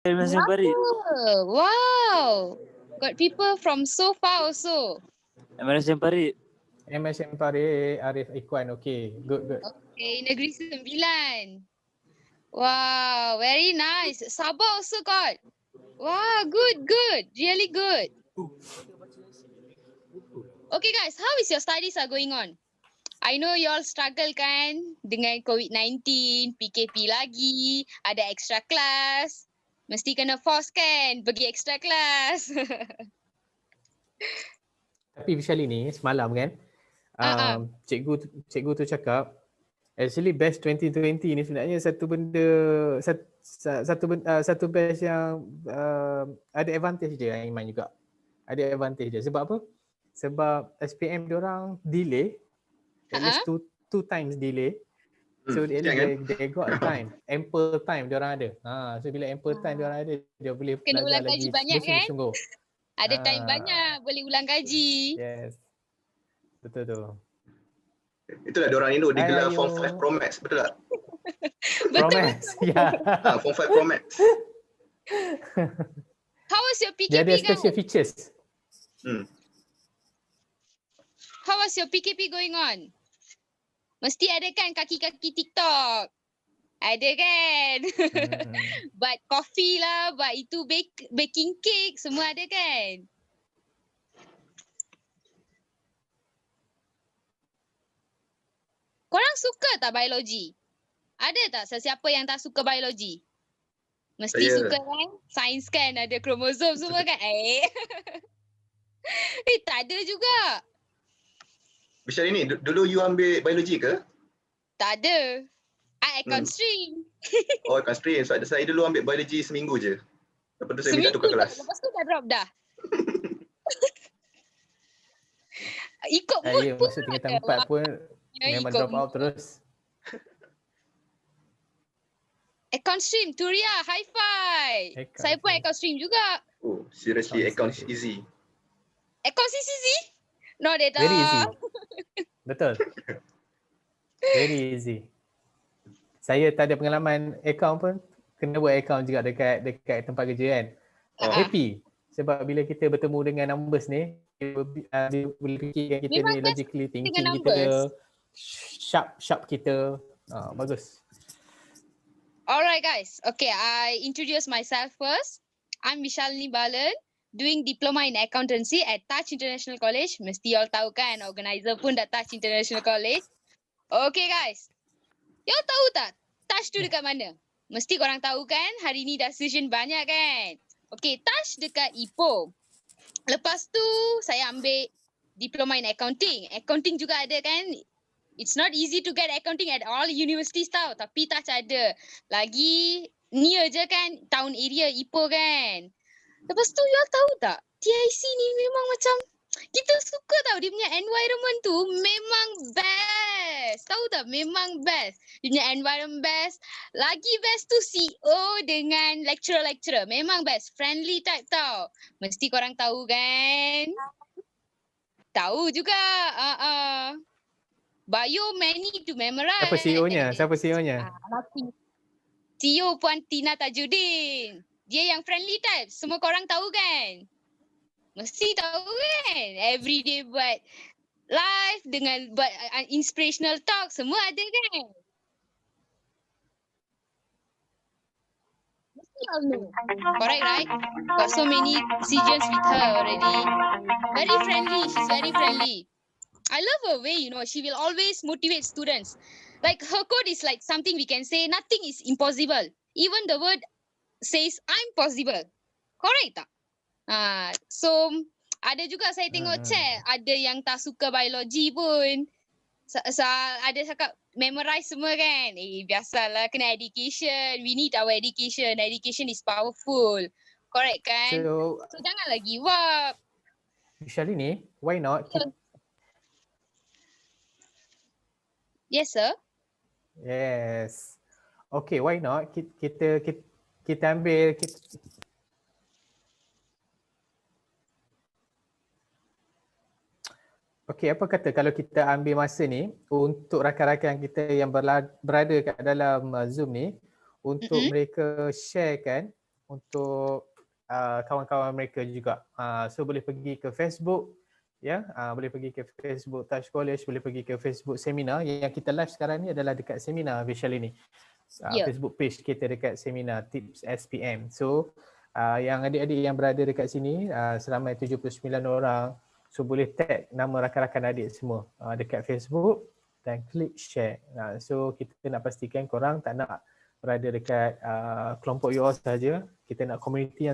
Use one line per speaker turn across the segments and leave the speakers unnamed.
MSM Parit.
Wow. Got people from so far also.
MSM Parit.
MSM Parit, Arif Ikhwan. Okay, good.
Okay, Negeri Sembilan. Wow, very nice. Sabah also got. Wow, good. Really good. Okay guys, how is your studies are going on? I know you all struggle kan dengan COVID-19, PKP lagi, ada extra class. Mesti kena force kan pergi extra class.
Tapi Vishali ni semalam kan, cikgu tu cakap, actually batch 2020 ni sebenarnya satu batch yang ada advantage dia, Iman juga. Ada advantage dia. Sebab apa? Sebab SPM diorang delay, at least two times delay. So at least they got time, ample time diorang ada. So bila ample time diorang ada, dia boleh
Kena
belajar
ulang kaji
lagi
banyak kan?
sungguh-sungguh.
Ada time banyak, boleh ulang kaji.
Yes. Betul tu.
Itulah diorang ni digelar Form 5 Pro Max, betul tak?
Pro Max, ya.
Form 5 Pro Max.
How was your PKP
Dia ada
guys?
special features.
How was your PKP going on? Mesti ada kan kaki-kaki TikTok? Ada kan? Buat coffee lah, buat itu baking cake, semua ada kan? Korang suka tak biologi? Ada tak sesiapa yang tak suka biologi? Mesti suka kan? Sains kan ada kromosom semua kan? Tak ada juga.
Vishali ni, dulu you ambil biologi ke?
Tak ada. I account stream.
Oh, account stream. So, saya dulu ambil biologi seminggu je. Lepas tu saya minta tukar kelas.
Lepas tu dah drop dah. Ikut mood
Ya,
pun
masa tingkatan 4 pun memang drop out terus.
Account stream, Turia, high five. Saya pun account stream juga.
Oh, seriously, account is easy.
Account is easy? No, data.
Very easy. Betul. Very easy. Saya tak ada pengalaman account pun, kena buat account juga dekat tempat kerja kan. Happy. Sebab bila kita bertemu dengan numbers ni, dia boleh fikirkan kita ni logically thinking kita, sharp kita. Bagus.
Alright guys, okay, I introduce myself first. I'm Vishalini Balan, doing diploma in accountancy at Touch International College. Mesti y'all tahu kan, organizer pun dah Touch International College. Okay guys, y'all tahu tak Touch tu dekat mana? Mesti korang tahu kan, hari ni dah session banyak kan. Okay, Touch dekat Ipoh. Lepas tu saya ambil diploma in accounting. Accounting juga ada kan. It's not easy to get accounting at all universities tau. Tapi Touch ada. Lagi near je kan, town area Ipoh kan. Lepas tu y'all tahu tak, TIC ni memang macam kita suka tau, dia punya environment tu memang best. Tahu tak, memang best. Dia punya environment best. Lagi best tu CEO dengan lecturer-lecturer. Memang best. Friendly type tau. Mesti korang tahu kan? Tahu juga. Bio many to memorize.
Siapa CEO-nya?
CEO Puan Tina Tajuddin. Dia yang friendly type. Semua korang tahu kan? Mesti tahu kan? Everyday buat live dengan buat inspirational talk. Semua ada kan? Mesti all know. Correct, right? Got so many sessions with her already. Very friendly. She's very friendly. I love her way, you know. She will always motivate students. Like her quote is like something we can say, nothing is impossible. Even the word says, I'm possible. Correct tak? So ada juga saya tengok chat, ada yang tak suka biologi pun. Ada cakap memorize semua kan. Biasalah, kena education. We need our education. Education is powerful. Correct kan? So janganlah give up.
Vishalini, why not?
Yes, sir.
Yes. Okay, why not? Kita ambil Okey, apa kata kalau kita ambil masa ni untuk rakan-rakan kita yang berada kat dalam Zoom ni untuk mereka sharekan untuk kawan-kawan mereka juga. So boleh pergi ke Facebook, ya, boleh pergi ke Facebook Touch College, boleh pergi ke Facebook seminar. Yang kita live sekarang ni adalah dekat seminar Vishal ini.
Ya.
Facebook page kita dekat seminar Tips SPM. So yang adik-adik yang berada dekat sini seramai 79 orang. So boleh tag nama rakan-rakan adik semua dekat Facebook dan klik share. So kita nak pastikan korang tak nak berada dekat kelompok you all saja. Kita nak komuniti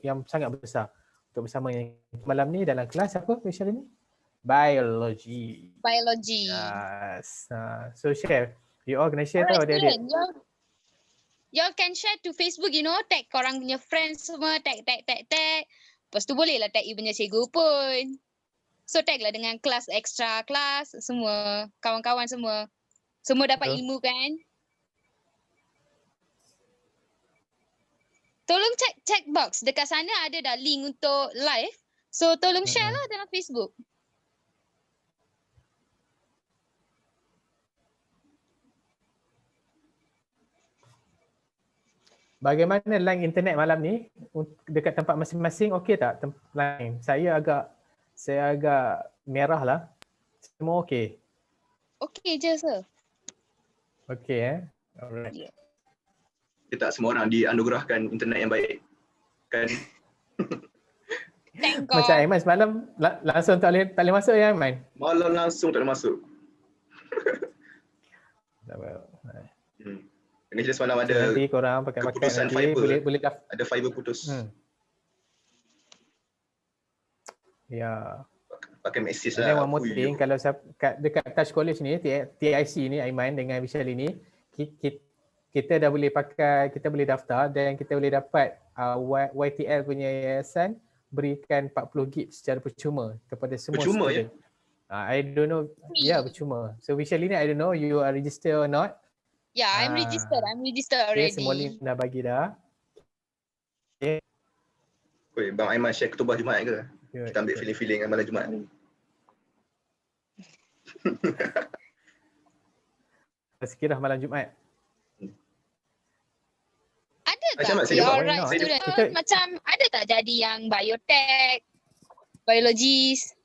yang sangat besar untuk bersama yang malam ni dalam kelas apa Vishal ini? Biology.
Biology.
Yes. So share. You all kena share tau
Alright,
adik-adik.
student, y'all can share to Facebook, tag korang punya friends semua, tag. Lepas tu boleh lah tag you punya cikgu pun. So tag lah dengan kelas extra kelas, semua, kawan-kawan semua. Semua dapat
Betul.
ilmu kan? Tolong check box. Dekat sana ada dah link untuk live. So tolong share lah dalam Facebook.
Bagaimana line internet malam ni dekat tempat masing-masing, okey tak line? Saya agak merah lah. Semua okey?
Okey je sir.
Okey Alright.
Yeah.
Kita tak semua orang dianugerahkan internet yang baik. Kan?
Thank God.
Macam Aiman semalam langsung tak boleh masuk ya Aiman?
Malam langsung tak boleh masuk.
Tak apa.
Ini je semalam ada
Nanti korang pakai
keputusan
nanti
fiber.
boleh
Ada fiber putus.
Ya.
Pakai message
Dan
lah.
one more thing, kalau dekat Touch College ni, TIC ni Aiman dengan Vishal ini, kita dah boleh pakai, kita boleh daftar dan kita boleh dapat YTL punya yayasan berikan 40 gig secara percuma kepada semua
Percuma,
student. I don't know. Ya, percuma. So Vishal ini I don't know you are registered or not.
Yeah, I'm registered. I'm registered
Okay,
already.
semua link dah bagi dah.
Oi, Bang Aiman share ketubah Jumaat ke?
Good.
Kita ambil feeling-feeling malam Jumaat ni.
Sekiranya malam Jumaat.
Ada
Macam mana
tak?
saya
Yeah,
buat?
alright
Why not?
student. Macam ada tak jadi yang biotech, biologist?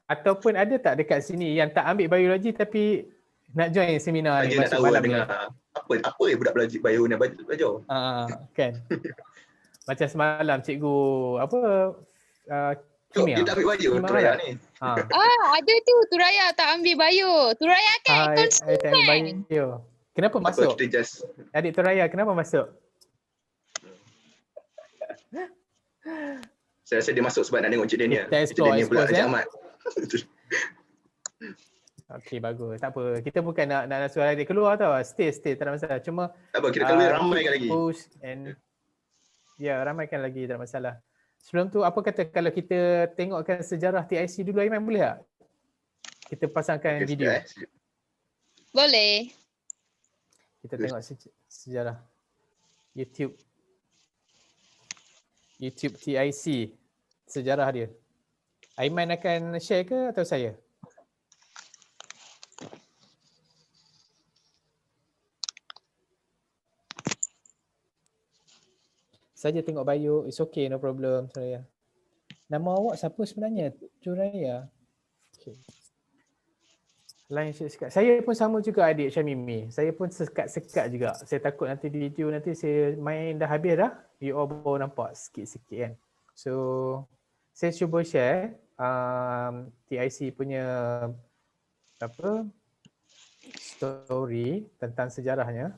Ataupun ada tak dekat sini yang tak ambil biologi tapi nak join seminar ni
Dia nak
masuk
tahu
malam ni?
dengar apa yang budak bio ni belajar.
Kan. Macam semalam cikgu apa
Jom,
kimia.
dia tak ambil bio
Kimia
Turaya
lah.
ni.
Ada tu Turaya tak ambil bio. Turaya kan accounts
I tak ambil bio. Kenapa
Apa
masuk?
kita just
Adik Turaya kenapa masuk?
saya rasa dia masuk sebab nak tengok Cik Daniel.
Kita
Cik Daniel pula
expose,
Encik Ahmad.
Okey bagus. Tak apa. Kita bukan nak suruh adik keluar tau. Stay tak ada masalah. Cuma
Tak apa, kita kena ramaikan lagi.
push and ramaikan lagi tak ada masalah. Sebelum tu apa kata kalau kita tengokkan sejarah TIC dulu Aiman boleh tak? Kita pasangkan
Okey,
video.
sekejap,
boleh.
Kita tengok sejarah YouTube TIC, sejarah dia. Aiman akan share ke atau saya? Saja tengok bio, it's okay, no problem Turaya. Nama awak siapa sebenarnya? Turaya. Okay. Lain sekat. Saya pun sama juga adik Syamimi. Saya pun sekat-sekat juga. Saya takut nanti video nanti saya main dah habis dah. You all baru nampak sikit-sikit kan. So saya cuba share TIC punya story tentang sejarahnya.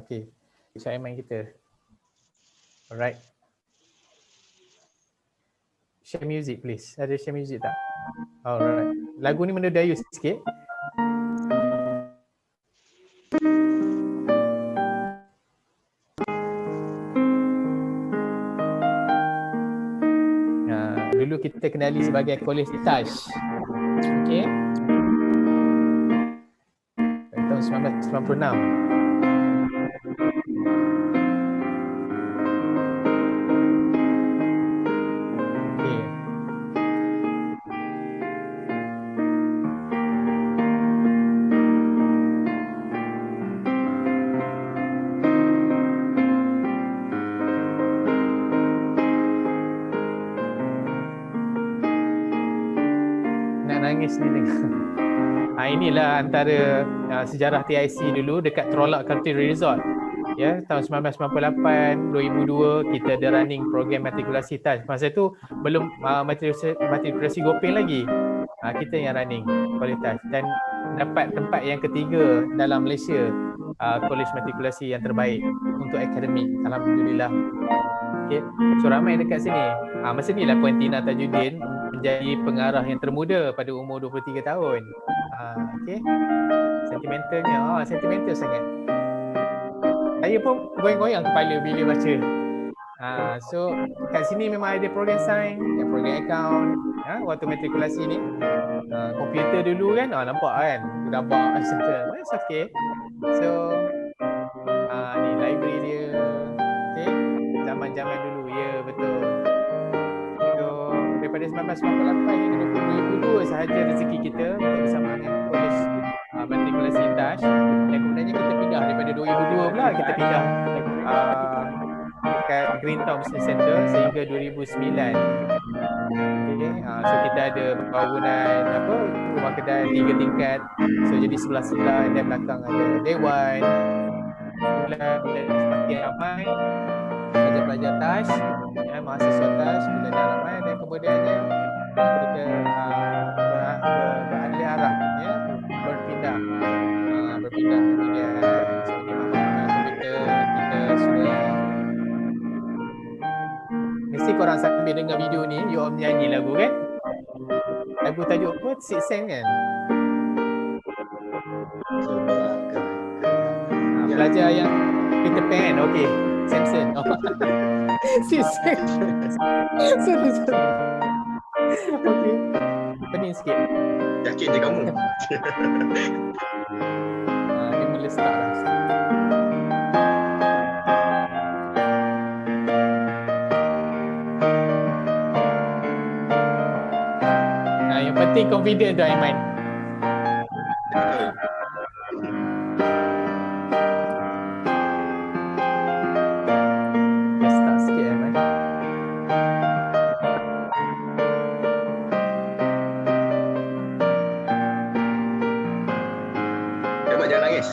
Okay. Saya main kita. Alright. Share music please. Ada share music tak? Alright. Lagu ni mendayu sikit. Dulu kita kenali sebagai College Touch. Okey. Tahun 1996. nangis ni dengan inilah antara sejarah TIC dulu dekat Trolak Country Resort. Ya, tahun 1998, 2002 kita ada running program matrikulasi TAS. Masa tu belum matrikulasi Gopeng lagi. Kita yang running kualitas dan dapat tempat yang ketiga dalam Malaysia, kolej matrikulasi yang terbaik untuk akademik. Alhamdulillah. Okay. So ramai dekat sini. Masa ni lah Puan Tina Tajuddin menjadi pengarah yang termuda pada umur 23 tahun. Okay. Sentimentalnya, sentimental sangat. Saya pun goyang-goyang kepala bila baca. So kat sini memang ada program sains, program account, waktu matrikulasi ni. Komputer dulu kan, nampak kan, gedabak etc. It's okay. So ni library dia. Okay. Zaman-zaman dulu, ya betul. So daripada 1998 hingga 2022 sahaja rezeki kita untuk bersama dengan kolej matrikulasi TAS. Dan kemudiannya kita pindah daripada 2002 pula kita pindah dekat Greentown Business Center sehingga 2009. Okay. So kita ada bangunan rumah kedai 3 tingkat. So jadi sebelah-sebelah dan belakang ada dewan. Bila semakin ramai pelajar-pelajar TAS, mahasiswa TAS bila dah ramai dan kemudiannya kita beralih arah berpindah kemudian so ni memang kita semua mesti korang sambil dengar video ni you all menyanyi lagu kan, lagu tajuk apa? Six Sense kan? Pelajar yang Peter Pan, okey. Samson. Six Sense. Sorry. Okey. Pening sikit.
Yakin je kamu.
Dia mula start lah. Yang penting confident tu Aiman. Dah start sikit Aiman.
Mak jangan nangis.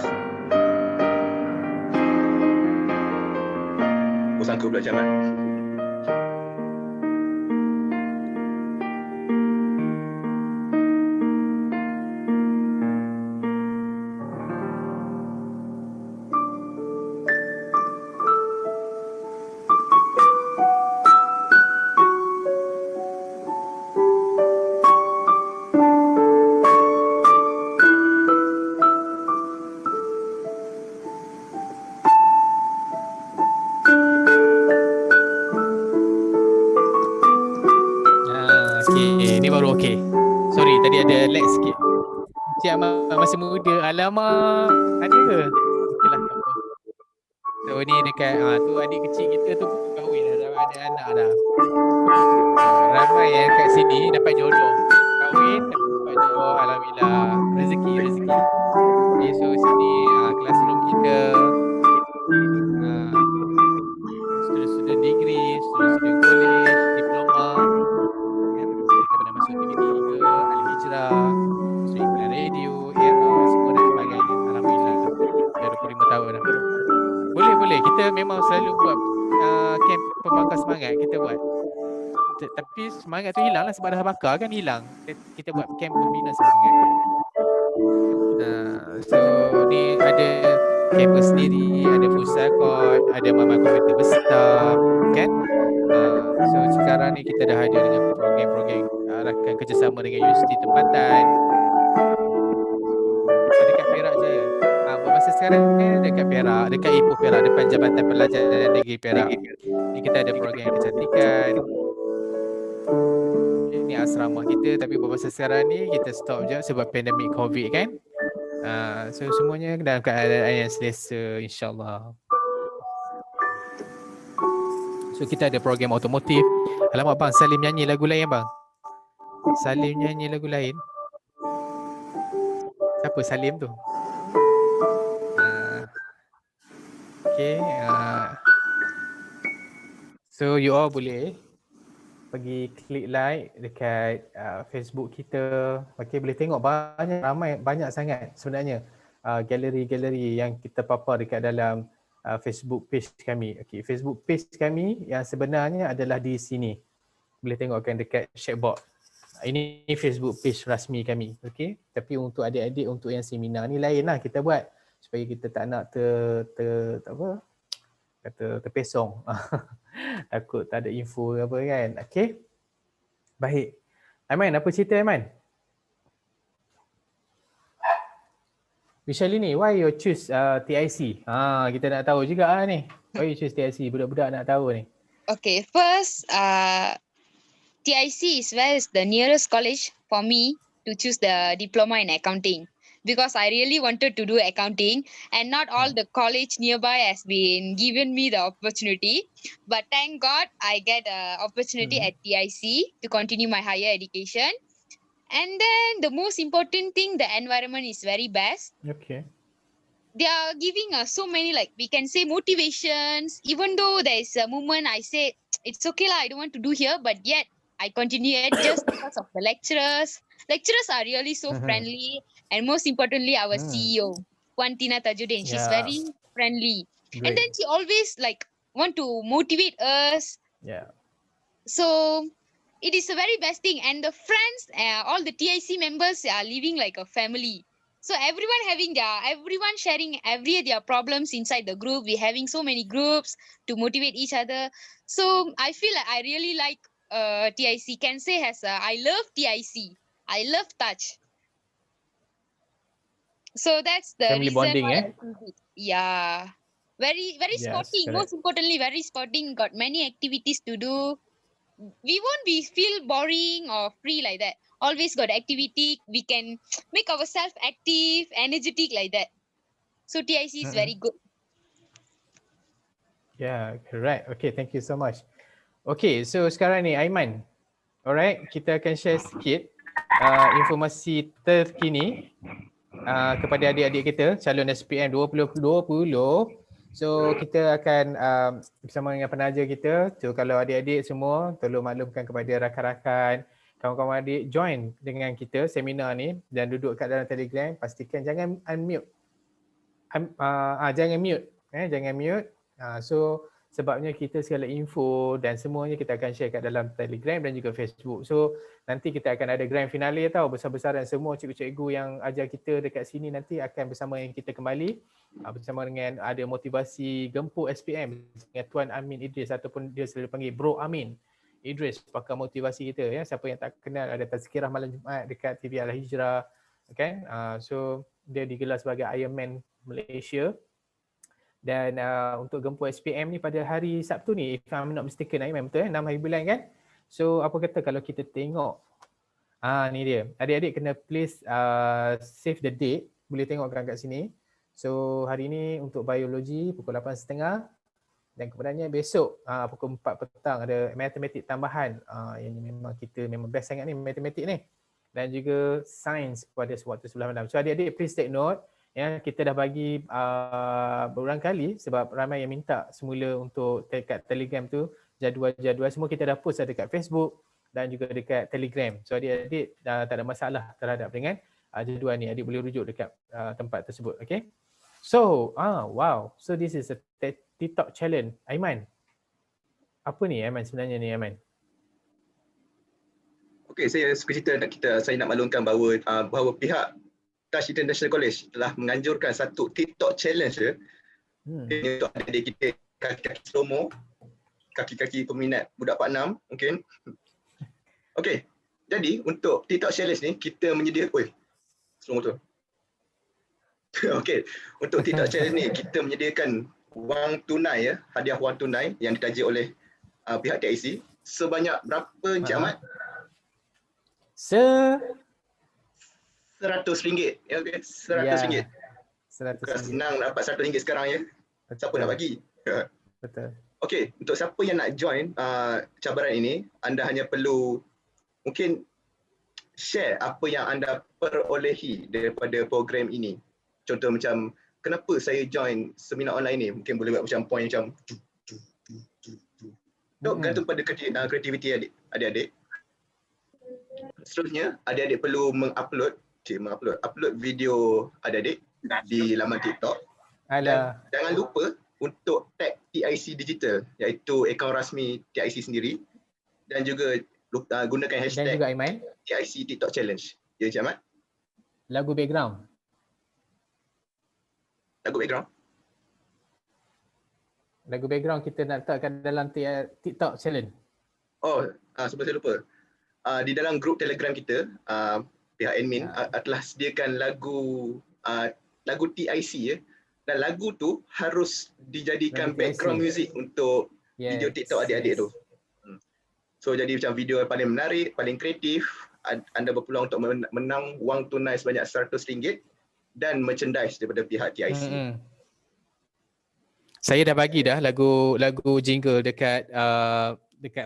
Aku sangka pula macam mana.
Ini baru okey. Sorry tadi ada lag sikit. Cik Ahmad masih muda. Alamak. Ada ke? Okeylah tak apa. So ni dekat tu adik kecil kita tu pun kahwin dah ada anak dah. Ramai yang kat sini dapat jodoh. Kahwin dapat jodoh, alhamdulillah. Rezeki. Okay, so sini classroom kita student degree, student college, diploma. Kita pernah masuk TV3, Al-Hijrah, masuk iklan radio, era, semua dan sebagainya. Alhamdulillah. Dah 25 tahun dah. Boleh. Kita memang selalu buat camp pembakar semangat. Kita buat. Tapi semangat tu hilang lah sebab dah bakar kan hilang. Kita buat camp pembina semangat. So ni ada campus sendiri, ada futsal court, ada mama komputer besar kan. So sekarang ni kita dah ada dengan program-program rakan kerjasama dengan universiti tempatan. Dekat Perak Jaya. Buat masa sekarang ni dekat Perak, dekat Ipoh Perak, depan Jabatan Pelajaran Negeri Perak. Ni kita ada program kecantikan. Ini asrama kita, tapi buat masa sekarang ni kita stop je sebab pandemik COVID kan. So semuanya dalam keadaan yang selesa insyaAllah. So kita ada program otomotif. Alamak bang, Salim nyanyi lagu lain bang. Salim nyanyi lagu lain. Siapa Salim tu? Okay. So you all boleh pergi klik like dekat Facebook kita. Okay, boleh tengok banyak sangat sebenarnya galeri-galeri yang kita papar dekat dalam Facebook page kami. Okay, Facebook page kami yang sebenarnya adalah di sini. Boleh tengokkan dekat checkbox. Ini Facebook page rasmi kami. Okay, tapi untuk adik-adik, untuk yang seminar ni lain lah kita buat supaya kita tak nak terpesong. Takut tak ada info ke apa kan. Okay. Baik. Aiman, apa cerita Aiman? Michelle ni, why you choose TIC? Kita nak tahu juga ni. Why you choose TIC? Budak-budak nak tahu ni.
Okay, first, TIC is where is the nearest college for me to choose the diploma in accounting. Because I really wanted to do accounting and not all the college nearby has been given me the opportunity. But thank God I get an opportunity at TIC to continue my higher education. And then the most important thing, the environment is very best.
Okay.
They are giving us so many, like we can say, motivations. Even though there is a moment I say, it's okay lah, I don't want to do here, but yet I continue it just because of the lecturers. Lecturers are really so friendly. And most importantly, our CEO, Puan Tina Tajuddin, she's very friendly.
Great.
And then she always like want to motivate us.
Yeah.
So it is a very best thing. And the friends, all the TIC members are living like a family. So everyone sharing their problems inside the group. We're having so many groups to motivate each other. So I feel like I really like TIC. Can say I love TIC. I love Touch. So that's the
Family
reason
bonding,
why I choose it. Yeah. Very
Yes,
sporting.
correct.
Most importantly, very sporting. Got many activities to do. We won't feel boring or free like that. Always got activity. We can make ourselves active, energetic like that. So TIC is very good.
Yeah, correct. Okay, thank you so much. Okay, so sekarang ni Aiman. Alright, kita akan share sikit informasi terkini kepada adik-adik kita calon SPM 2020. So kita akan bersama dengan penaja kita. So kalau adik-adik semua tolong maklumkan kepada rakan-rakan, kawan-kawan adik join dengan kita seminar ni dan duduk kat dalam Telegram. Pastikan jangan unmute. Jangan mute. Jangan mute. So sebabnya kita segala info dan semuanya kita akan share kat dalam Telegram dan juga Facebook. So nanti kita akan ada grand finale tau, besar-besaran semua cikgu-cikgu yang ajar kita dekat sini nanti akan bersama dengan kita kembali bersama dengan ada motivasi gempur SPM dengan Tuan Amin Idris ataupun dia selalu panggil Bro Amin Idris, pakar motivasi kita ya. Siapa yang tak kenal, ada tazkirah malam Jumaat dekat TV Al Hijrah, kan? So dia digelar sebagai Iron Man Malaysia. Dan untuk gempur SPM ni pada hari Sabtu ni, if I'm not mistaken, Aiman, betul 6 hari bulan kan? So apa kata kalau kita tengok, ni dia. Adik-adik kena please save the date, boleh tengokkan kat sini. So hari ni untuk biologi pukul 8.30 dan kemudiannya besok pukul 4 petang ada matematik tambahan. Yang ni memang kita memang best sangat ni matematik ni. Dan juga sains pada waktu sebelah malam. So adik-adik please take note. Ya, kita dah bagi berulang kali sebab ramai yang minta semula untuk dekat Telegram tu jadual-jadual semua kita dah post dekat Facebook dan juga dekat Telegram. So adik-adik tak ada masalah terhadap dengan jadual ni. Adik boleh rujuk dekat tempat tersebut. Okay. So, wow. So this is a TikTok challenge. Aiman, apa ni Aiman sebenarnya ni Aiman?
Okay, saya suka cerita saya nak maklumkan bahawa pihak Touch International College telah menganjurkan satu TikTok challenge ini untuk adik-adik kita, kaki-kaki slow-mo, kaki-kaki peminat budak Pak Nam mungkin. Okay, jadi untuk TikTok challenge ni kita menyediakan slow-mo tu. Okay, untuk TikTok challenge ni kita menyediakan wang tunai hadiah wang tunai yang ditaja oleh pihak TIC sebanyak berapa Encik Ahmad? RM100. Ya, okay. RM100. Bukan senang nak dapat RM100 sekarang ya. Betul. Siapa nak bagi?
Betul.
Okey, untuk siapa yang nak join cabaran ini, anda hanya perlu mungkin share apa yang anda perolehi daripada program ini. Contoh macam, kenapa saya join seminar online ni? Mungkin boleh buat macam point macam gantung pada kreativiti adik-adik. Seterusnya, adik-adik perlu upload video adik-adik di laman TikTok. Dan jangan lupa untuk tag TIC Digital, iaitu akaun rasmi TIC sendiri, dan juga gunakan hashtag
dan juga Aiman,
TIC TikTok Challenge. Ya, Encik Ahmad?
lagu background. Lagu background kita nak letakkan dalam TikTok Challenge.
Sebab saya lupa. Di dalam grup Telegram kita, pihak admin telah sediakan lagu TIC ya. Dan lagu tu harus dijadikan background music untuk video TikTok adik-adik tu. So jadi macam video yang paling menarik, paling kreatif, anda berpeluang untuk menang wang tunai sebanyak RM100 dan merchandise daripada pihak TIC.
Saya dah bagi dah lagu jingle dekat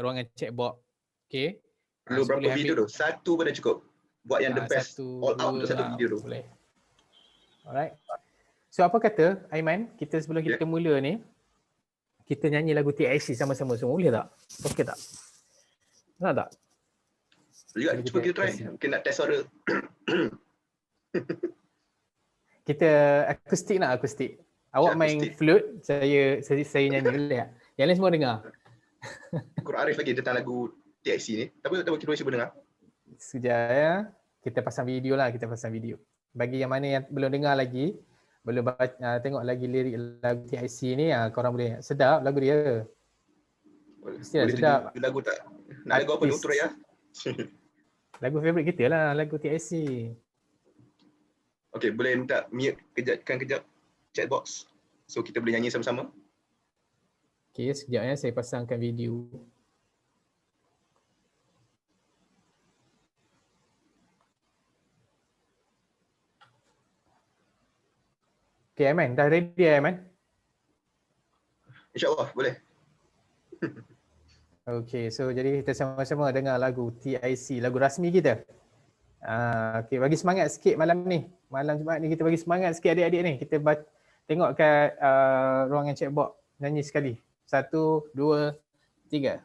ruangan chatbot. Okey.
Perlu berapa video tu? Satu pun dah cukup. Buat yang the best all out untuk satu video tu.
Boleh. Alright. So apa kata Aiman, kita sebelum kita mula ni, kita nyanyi lagu TIC sama-sama semua, boleh tak? Okey tak? Nak tak?
Boleh juga, cuba kita try. Mungkin nak test suara.
Kita akustik nak akustik. Awak main flute, saya nyanyi, boleh tak? Yang lain semua dengar.
Kurang arif lagi tentang lagu TIC ni. Tapi kita cuba dengar.
Sekejap ya. Kita pasang video lah, Bagi yang mana yang belum dengar lagi, belum tengok lagi lirik lagu TIC ni, korang boleh. Sedap lagu dia. Mestilah sedap.
Lagu tak? Nak lagu apa ni untuk Raya?
Lagu favourite kita lah, lagu TIC.
Okay, boleh minta mute kejap chat box. So kita boleh nyanyi sama-sama.
Okay, sekejap ya, saya pasangkan video. Okay, Aiman, dah ready Aiman?
InsyaAllah, boleh.
Okay, so jadi kita sama-sama dengar lagu TIC, lagu rasmi kita. Okay, bagi semangat sikit malam ni. Malam Jumaat ni kita bagi semangat sikit adik-adik ni. Kita tengok kat ruangan chatbot. Nyanyi sekali. 1, 2, 3.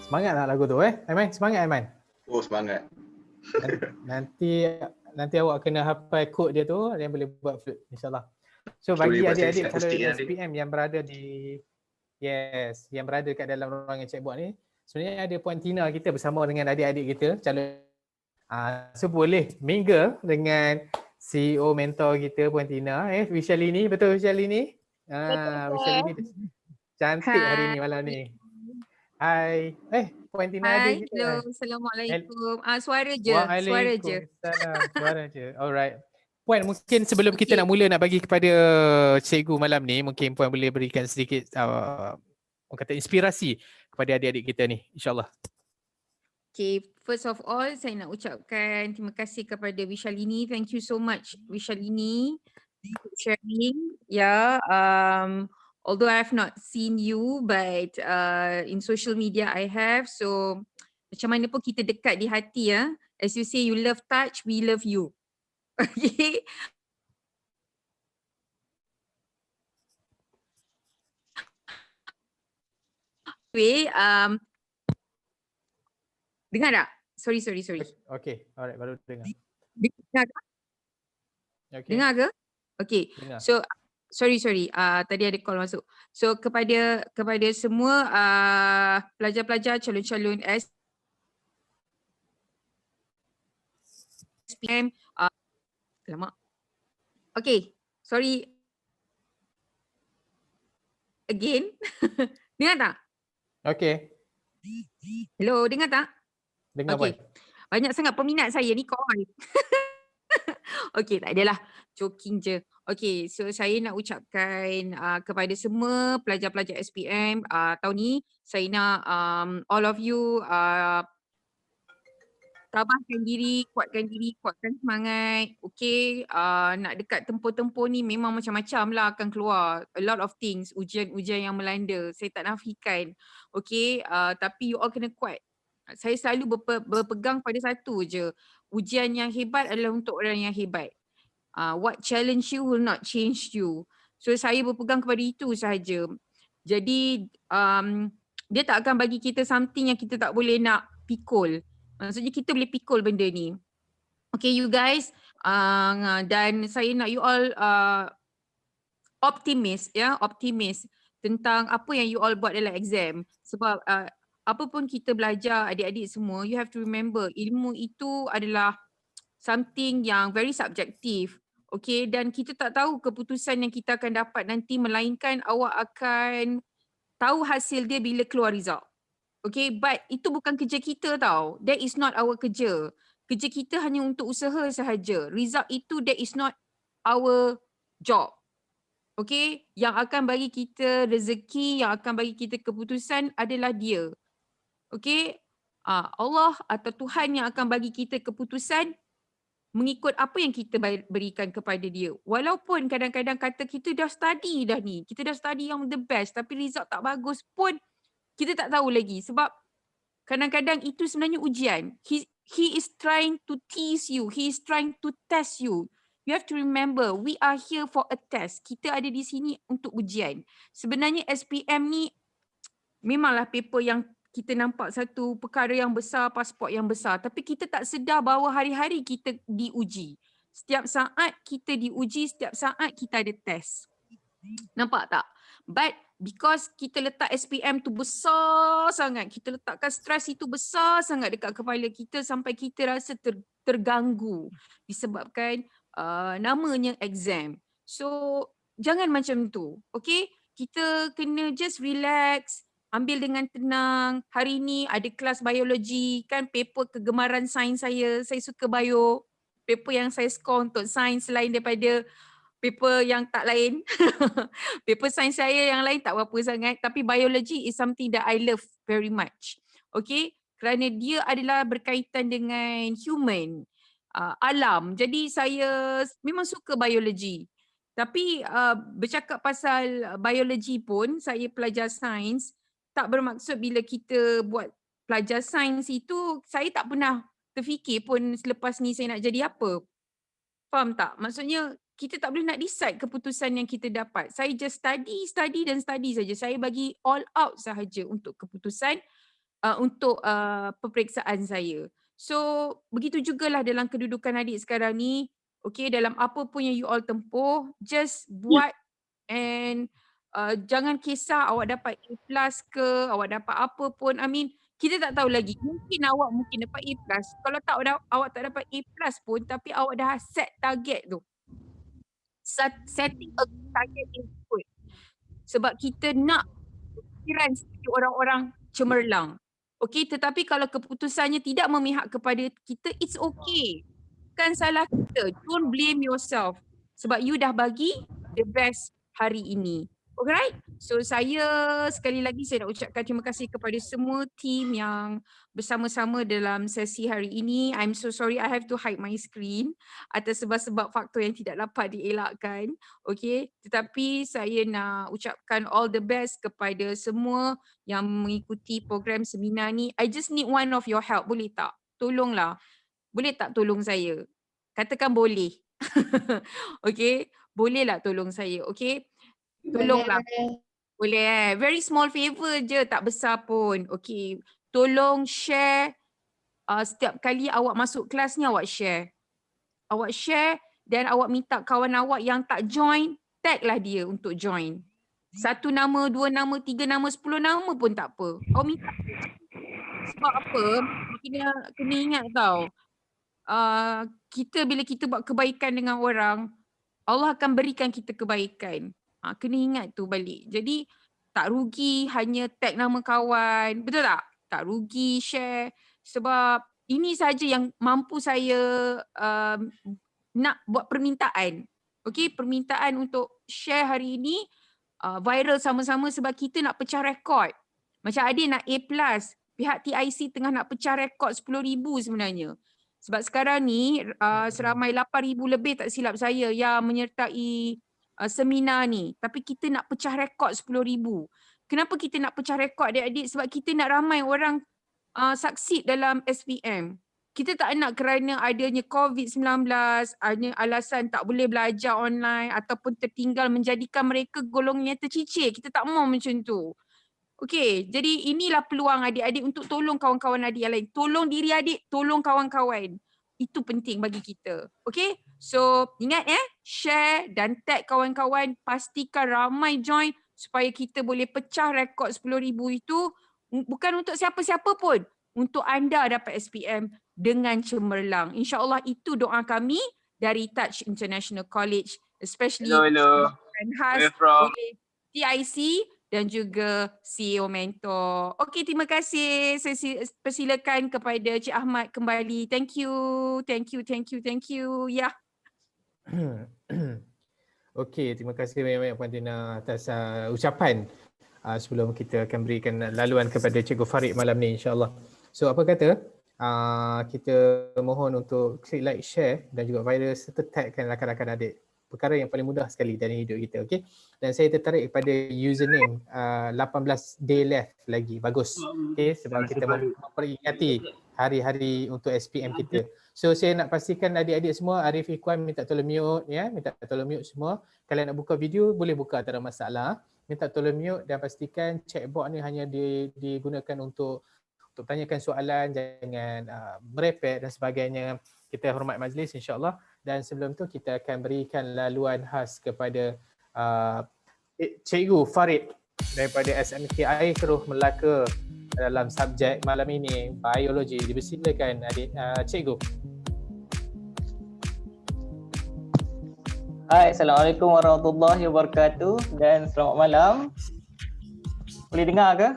Semangat nak lagu tu Aiman? Semangat Aiman?
Oh, semangat.
Nanti nanti awak kena hafal kod dia tu yang boleh buat float insyaAllah. So bagi
Boleh buat
adik-adik
sesi
kalau
akustik nanti.
SPM yang berada di yang berada kat dalam ruangan chatbot ni, sebenarnya ada Puan Tina kita bersama dengan adik-adik kita calon. So boleh mingle dengan CEO mentor kita Puan Tina, Vishalini, betul Vishalini? Vishalini cantik hari ni malam ni. Hai. Puan Tina ada
Hai,
kita.
hello, Assalamualaikum. Suara je.
Waalaikumsalam. Suara je. Alright. Puan, mungkin sebelum kita nak mula nak bagi kepada cikgu malam ni, mungkin Puan boleh berikan sedikit orang kata inspirasi kepada adik-adik kita ni, insyaAllah.
Okay, first of all, saya nak ucapkan terima kasih kepada Vishalini. Thank you so much, Vishalini, for sharing. Yeah, although I have not seen you, but in social media I have. So, macam mana pun kita dekat di hati ya. As you say, you love touch, we love you. Okay. Anyway, dengar tak? Sorry.
Okay, alright, baru dengar.
Dengar ke?
Okay.
Dengar ke? Okay.
Dengar.
So sorry. Tadi ada call masuk. So kepada semua pelajar-pelajar calon-calon SPM lama. Okay. Sorry. Again. Dengar tak?
Okay.
Hello, dengar tak?
Dengar
Okay. Banyak sangat peminat saya ni call. Okay, tak adalah. Joking je. Okay, so saya nak ucapkan kepada semua pelajar-pelajar SPM tahun ni, saya nak all of you tabahkan diri, kuatkan semangat. Okay, nak dekat tempur-tempur ni memang macam-macam lah akan keluar. A lot of things, ujian-ujian yang melanda. Saya tak nafikan. Okay, tapi you all kena kuat. Saya selalu berpegang pada satu je. Ujian yang hebat adalah untuk orang yang hebat. What challenge you will not change you. So saya berpegang kepada itu sahaja. Jadi dia tak akan bagi kita something yang kita tak boleh nak pikul. Maksudnya kita boleh pikul benda ni. Okay you guys. Dan saya nak you all optimis tentang apa yang you all buat dalam exam. Sebab apa pun kita belajar adik-adik semua, you have to remember ilmu itu adalah something yang very subjective. Okay, dan kita tak tahu keputusan yang kita akan dapat nanti melainkan awak akan tahu hasil dia bila keluar result. Okay, but itu bukan kerja kita tau. That is not our kerja. Kerja kita hanya untuk usaha sahaja. Result itu that is not our job. Okay, yang akan bagi kita rezeki, yang akan bagi kita keputusan adalah dia. Okay, Allah atau Tuhan yang akan bagi kita keputusan mengikut apa yang kita berikan kepada dia. Walaupun kadang-kadang kata kita dah study dah ni, kita dah study yang the best tapi result tak bagus pun kita tak tahu lagi sebab kadang-kadang itu sebenarnya ujian. He is trying to tease you, he is trying to test you. You have to remember, we are here for a test. Kita ada di sini untuk ujian. Sebenarnya SPM ni memanglah paper yang kita nampak satu perkara yang besar, pasport yang besar. Tapi kita tak sedar bahawa hari-hari kita diuji. Setiap saat kita diuji, setiap saat kita ada test. Nampak tak? But because kita letak SPM tu besar sangat, kita letakkan stres itu besar sangat dekat kepala kita sampai kita rasa terganggu disebabkan namanya exam. So, jangan macam tu. Okay? Kita kena just relax. Ambil dengan tenang. Hari ni ada kelas biologi, kan paper kegemaran sains saya. Saya suka bio. Paper yang saya score untuk sains selain daripada paper yang tak lain. Paper sains saya yang lain tak berapa sangat. Tapi biology is something that I love very much. Okay? Kerana dia adalah berkaitan dengan human, alam. Jadi saya memang suka biologi. Tapi bercakap pasal biologi pun, saya pelajar sains. Tak bermaksud bila kita buat pelajar sains itu, saya tak pernah terfikir pun selepas ni saya nak jadi apa. Faham tak? Maksudnya kita tak boleh nak decide keputusan yang kita dapat. Saya just study saja. Saya bagi all out sahaja untuk keputusan, untuk peperiksaan saya. So begitu jugalah dalam kedudukan adik sekarang ni. Okay, dalam apa pun yang you all tempuh, just buat and jangan kisah awak dapat A plus ke, awak dapat apa pun. I mean, kita tak tahu lagi. Mungkin awak dapat A plus. Kalau tak awak tak dapat A plus pun, tapi awak dah set target tu. Setting a target is good. Sebab kita nak fikiran seperti orang-orang cemerlang. Okay, tetapi kalau keputusannya tidak memihak kepada kita, it's okay. Bukan salah kita. Don't blame yourself. Sebab you dah bagi the best hari ini. Alright? So saya sekali lagi saya nak ucapkan terima kasih kepada semua team yang bersama-sama dalam sesi hari ini. I'm so sorry I have to hide my screen atas sebab-sebab faktor yang tidak dapat dielakkan. Okay? Tetapi saya nak ucapkan all the best kepada semua yang mengikuti program seminar ni. I just need one of your help. Boleh tak? Tolonglah. Boleh tak tolong saya? Katakan boleh. Okay? Bolehlah tolong saya. Okay? Tolonglah. Boleh. Very small favor je. Tak besar pun. Okay. Tolong share. Setiap kali awak masuk kelas ni awak share. Awak share dan awak minta kawan awak yang tak join, taglah dia untuk join. 1 nama, 2 nama, 3 nama, 10 nama pun tak apa. Awak minta. Sebab apa? Kena ingat tau. Kita bila kita buat kebaikan dengan orang, Allah akan berikan kita kebaikan. Kena ingat tu balik. Jadi tak rugi hanya tag nama kawan. Betul tak? Tak rugi share. Sebab ini saja yang mampu saya nak buat permintaan. Okay, permintaan untuk share hari ini viral sama-sama sebab kita nak pecah rekod. Macam adik nak A+, pihak TIC tengah nak pecah rekod 10,000 sebenarnya. Sebab sekarang ni seramai 8,000 lebih tak silap saya yang menyertai seminar ni. Tapi kita nak pecah rekod 10,000. Kenapa kita nak pecah rekod adik-adik? Sebab kita nak ramai orang succeed dalam SPM. Kita tak nak kerana adanya COVID-19, adanya alasan tak boleh belajar online ataupun tertinggal menjadikan mereka golongan yang tercicir. Kita tak mahu macam tu. Okey, jadi inilah peluang adik-adik untuk tolong kawan-kawan adik yang lain. Tolong diri adik, tolong kawan-kawan. Itu penting bagi kita. Okey, so ingat share dan tag kawan-kawan. Pastikan ramai join supaya kita boleh pecah rekod 10,000 itu. Bukan untuk siapa-siapa pun. Untuk anda dapat SPM dengan cemerlang. InsyaAllah itu doa kami dari Touch International College. Especially khas oleh TIC dan juga CEO Mentor. Okey, terima kasih. Saya persilakan kepada Cik Ahmad kembali. Thank you. Ya.
Okey, terima kasih banyak-banyak Puan Tina atas ucapan. Sebelum kita akan berikan laluan kepada Cikgu Farid malam ni insya-Allah. So apa kata? Kita mohon untuk klik like, share dan juga viral serta tagkan rakan-rakan adik. Perkara yang paling mudah sekali dalam hidup kita, okey. Dan saya tertarik kepada username 18 day left lagi. Bagus. Okey, sebab kita memperingati hari-hari untuk SPM kita. So saya nak pastikan adik-adik semua, Arif Ikhwan minta tolong mute ya, minta tolong mute semua. Kalian nak buka video boleh buka, tak ada masalah. Minta tolong mute dan pastikan chatbot ni hanya digunakan untuk tanyakan soalan, jangan merepek dan sebagainya. Kita hormat majlis insya-Allah. Dan sebelum tu kita akan berikan laluan khas kepada Cikgu Farid daripada SMK Air Keruh Melaka dalam subjek malam ini, biologi. Dipersilakan adik Cikgu.
Hai, Assalamualaikum warahmatullahi wabarakatuh dan selamat malam. Boleh dengar ke?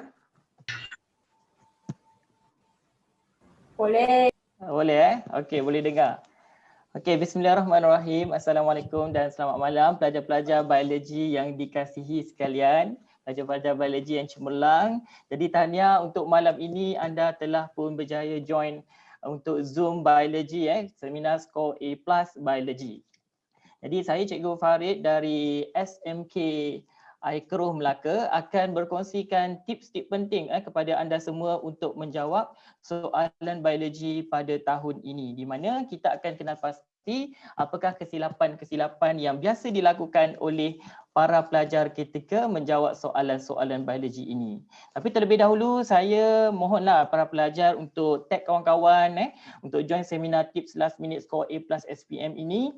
Boleh.
Boleh Okey, boleh dengar. Okey, bismillahirrahmanirrahim. Assalamualaikum dan selamat malam pelajar-pelajar biologi yang dikasihi sekalian. Pelajar-pelajar biologi yang cemerlang. Jadi tahniah untuk malam ini anda telah pun berjaya join untuk Zoom biologi seminar skor A+ biologi. Jadi saya Cikgu Farid dari SMK Air Keruh Melaka akan berkongsikan tips-tips penting kepada anda semua untuk menjawab soalan biologi pada tahun ini, di mana kita akan kenal pasti apakah kesilapan-kesilapan yang biasa dilakukan oleh para pelajar ketika menjawab soalan-soalan biologi ini. Tapi terlebih dahulu saya mohonlah para pelajar untuk tag kawan-kawan untuk join seminar tips last minute score A+ SPM ini,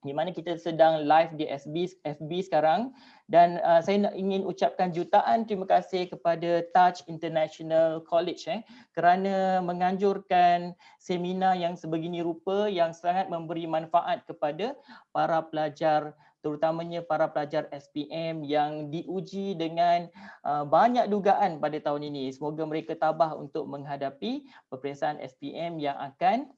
di mana kita sedang live di FB sekarang, dan saya ingin ucapkan jutaan terima kasih kepada Touch International College kerana menganjurkan seminar yang sebegini rupa yang sangat memberi manfaat kepada para pelajar, terutamanya para pelajar SPM yang diuji dengan banyak dugaan pada tahun ini. Semoga mereka tabah untuk menghadapi peperiksaan SPM yang akan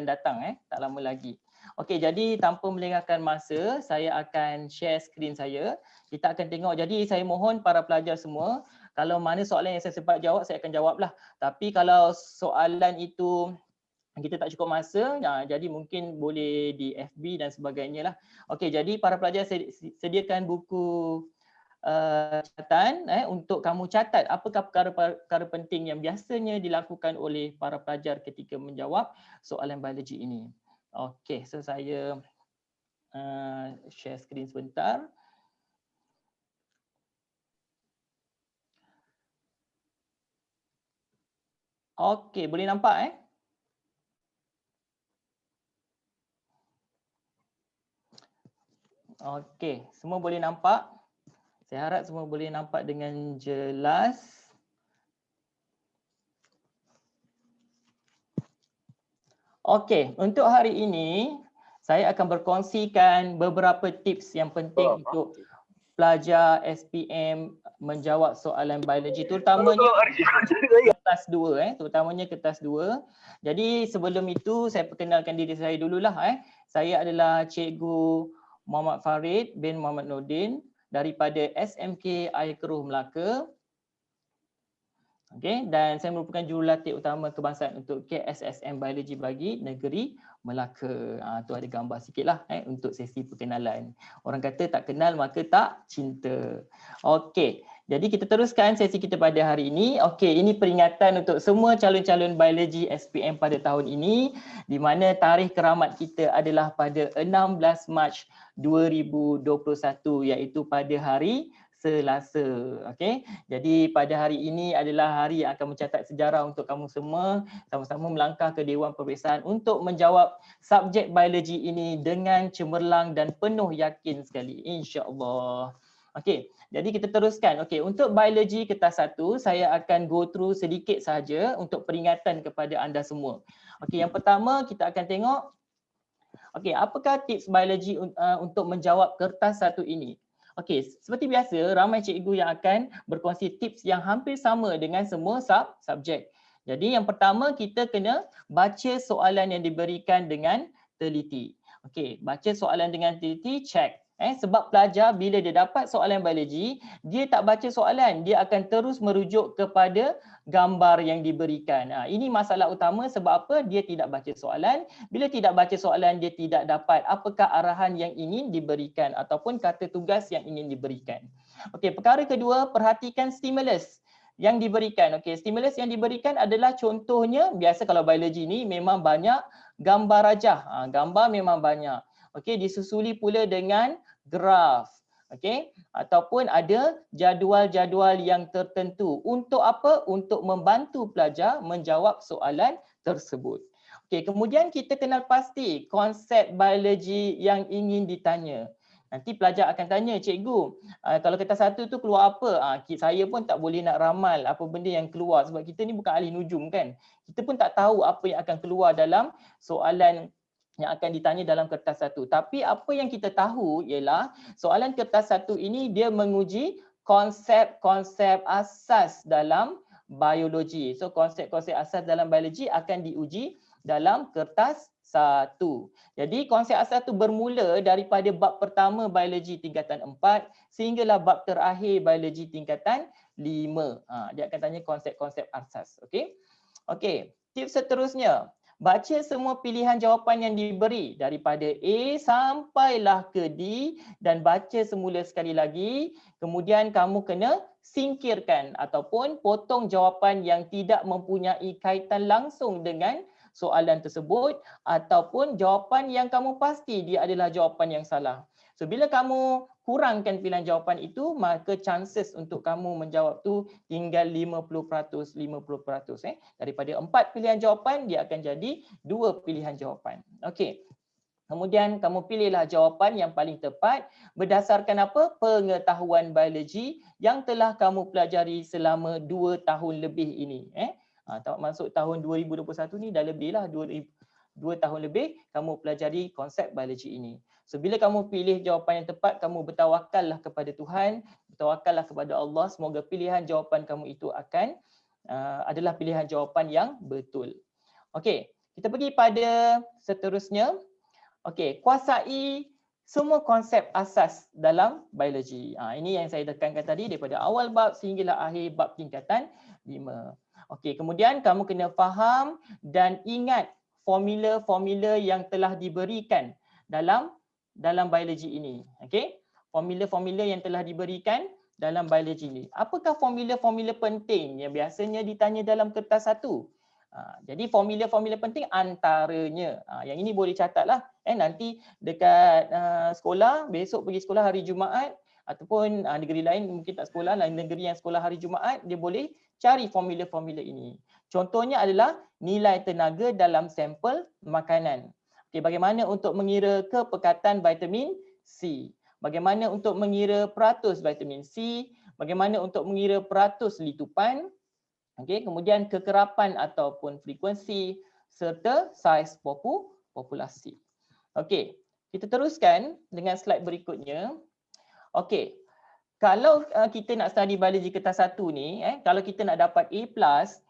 datang tak lama lagi. Okey, jadi tanpa melengahkan masa, saya akan share skrin saya. Kita akan tengok. Jadi saya mohon para pelajar semua, kalau mana soalan yang saya sempat jawab, saya akan jawablah. Tapi kalau soalan itu kita tak cukup masa, jadi mungkin boleh di FB dan sebagainya lah. Okey, jadi para pelajar sediakan buku catatan untuk kamu catat apakah perkara-perkara penting yang biasanya dilakukan oleh para pelajar ketika menjawab soalan biologi ini. Okey, so saya share skrin sebentar. Okey, boleh nampak Okey, semua boleh nampak? Saya harap semua boleh nampak dengan jelas. Okey, untuk hari ini saya akan berkongsikan beberapa tips yang penting untuk pelajar SPM menjawab soalan biologi, terutamanya kelas 2 terutamanya kelas 2. Jadi sebelum itu saya perkenalkan diri saya dululah Saya adalah Cikgu Muhammad Farid bin Muhammad Nordin daripada SMK Air Keruh Melaka. Okey, dan saya merupakan jurulatih utama kebangsaan untuk KSSM Biologi bagi Negeri Melaka. Tu ada gambar sikitlah untuk sesi perkenalan. Orang kata tak kenal maka tak cinta. Okey, jadi kita teruskan sesi kita pada hari ini. Okey, ini peringatan untuk semua calon-calon biologi SPM pada tahun ini, di mana tarikh keramat kita adalah pada 16 Mac 2021, iaitu pada hari Selasa. Okey. Jadi pada hari ini adalah hari yang akan mencatat sejarah untuk kamu semua, sama-sama melangkah ke Dewan Peperiksaan untuk menjawab subjek biologi ini dengan cemerlang dan penuh yakin sekali, insya-Allah. Okey, jadi kita teruskan. Okey, untuk biologi kertas 1, saya akan go through sedikit saja untuk peringatan kepada anda semua. Okey, yang pertama kita akan tengok okey, apakah tips biologi untuk menjawab kertas 1 ini? Okey, seperti biasa ramai cikgu yang akan berkongsi tips yang hampir sama dengan semua subjek. Jadi yang pertama kita kena baca soalan yang diberikan dengan teliti. Okey, baca soalan dengan teliti, check. Sebab pelajar bila dia dapat soalan biologi, dia tak baca soalan, dia akan terus merujuk kepada gambar yang diberikan. Ini masalah utama sebab apa? Dia tidak baca soalan. Bila tidak baca soalan, dia tidak dapat apakah arahan yang ingin diberikan ataupun kata tugas yang ingin diberikan. Okey, perkara kedua, perhatikan stimulus yang diberikan. Okey, stimulus yang diberikan adalah contohnya, biasa kalau biologi ni memang banyak gambar rajah. Gambar memang banyak. Okey, disusuli pula dengan graf. Okey, ataupun ada jadual-jadual yang tertentu. Untuk apa? Untuk membantu pelajar menjawab soalan tersebut. Okey, kemudian kita kenal pasti konsep biologi yang ingin ditanya. Nanti pelajar akan tanya, cikgu, kalau kertas 1 tu keluar apa? Saya pun tak boleh nak ramal apa benda yang keluar sebab kita ni bukan ahli nujum kan. Kita pun tak tahu apa yang akan keluar dalam soalan yang akan ditanya dalam kertas 1. Tapi apa yang kita tahu ialah soalan kertas 1 ini dia menguji konsep-konsep asas dalam biologi. So konsep-konsep asas dalam biologi akan diuji dalam kertas 1. Jadi konsep asas itu bermula daripada bab pertama biologi tingkatan 4 sehinggalah bab terakhir biologi tingkatan 5. Dia akan tanya konsep-konsep asas. Okey. Okey, tips seterusnya. Baca semua pilihan jawapan yang diberi daripada A sampailah ke D dan baca semula sekali lagi. Kemudian kamu kena singkirkan ataupun potong jawapan yang tidak mempunyai kaitan langsung dengan soalan tersebut ataupun jawapan yang kamu pasti dia adalah jawapan yang salah. So bila kamu kurangkan pilihan jawapan itu, maka chances untuk kamu menjawab tu tinggal 50%. Daripada 4 pilihan jawapan, dia akan jadi 2 pilihan jawapan. Okey. Kemudian kamu pilihlah jawapan yang paling tepat berdasarkan apa? Pengetahuan biologi yang telah kamu pelajari selama 2 tahun lebih ini. Masuk tahun 2021 ni dah lebih lah 2 tahun lebih kamu pelajari konsep biologi ini. So bila kamu pilih jawapan yang tepat, kamu bertawakallah kepada Tuhan, bertawakallah kepada Allah, semoga pilihan jawapan kamu itu akan adalah pilihan jawapan yang betul. Okey, kita pergi pada seterusnya. Okey, kuasai semua konsep asas dalam biologi. Ini yang saya tekankan tadi daripada awal bab sehinggalah akhir bab tingkatan 5. Okey, kemudian kamu kena faham dan ingat formula-formula yang telah diberikan dalam biologi ini. Okey, formula-formula yang telah diberikan dalam biologi ini. Apakah formula-formula penting yang biasanya ditanya dalam kertas 1? Jadi formula-formula penting antaranya, yang ini boleh catatlah. Nanti dekat sekolah, besok pergi sekolah hari Jumaat ataupun negeri lain mungkin tak sekolah, lain negeri yang sekolah hari Jumaat, dia boleh cari formula-formula ini. Contohnya adalah nilai tenaga dalam sampel makanan. Okay, bagaimana untuk mengira kepekatan vitamin C? Bagaimana untuk mengira peratus vitamin C? Bagaimana untuk mengira peratus litupan? Okay, kemudian kekerapan ataupun frekuensi serta saiz populasi. Okey, kita teruskan dengan slide berikutnya. Okey, kalau kita nak study biologi kertas 1 ni, kalau kita nak dapat A+,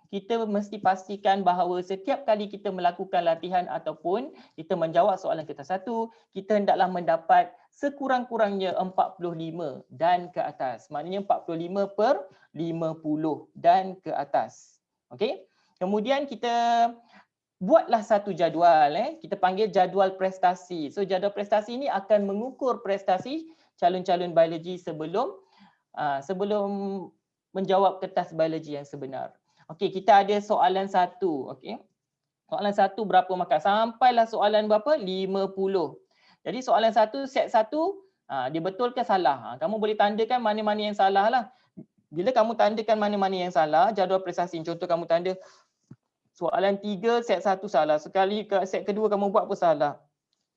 kita mesti pastikan bahawa setiap kali kita melakukan latihan ataupun kita menjawab soalan kertas 1, kita hendaklah mendapat sekurang-kurangnya 45 dan ke atas. Maknanya 45/50 dan ke atas. Okey. Kemudian kita buatlah satu jadual, kita panggil jadual prestasi. So jadual prestasi ini akan mengukur prestasi calon-calon biologi sebelum menjawab kertas biologi yang sebenar. Okey, kita ada soalan 1, okey. Soalan 1 berapa markah? Sampailah soalan berapa? 50. Jadi soalan 1 set 1 dia betul ke salah? Kamu boleh tandakan mana-mana yang salah lah. Bila kamu tandakan mana-mana yang salah, jadual prestasi, contoh kamu tanda soalan 3 set 1 salah, sekali ke set kedua kamu buat pun salah,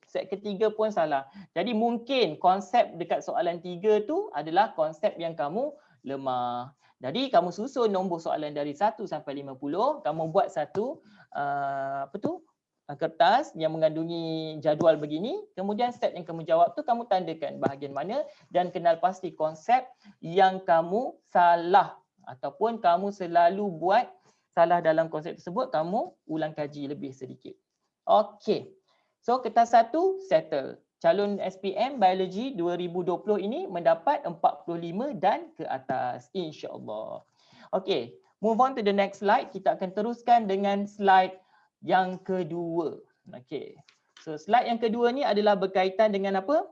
set ketiga pun salah. Jadi mungkin konsep dekat soalan 3 tu adalah konsep yang kamu lemah. Jadi kamu susun nombor soalan dari 1 sampai 50, kamu buat satu kertas yang mengandungi jadual begini, kemudian step yang kamu jawab tu kamu tandakan bahagian mana dan kenal pasti konsep yang kamu salah ataupun kamu selalu buat salah dalam konsep tersebut, kamu ulang kaji lebih sedikit. Okey. So kertas 1 settle. Calon SPM Biologi 2020 ini mendapat 45 dan ke atas, insya-Allah. Okey, move on to the next slide. Kita akan teruskan dengan slide yang kedua. Okey. So slide yang kedua ni adalah berkaitan dengan apa?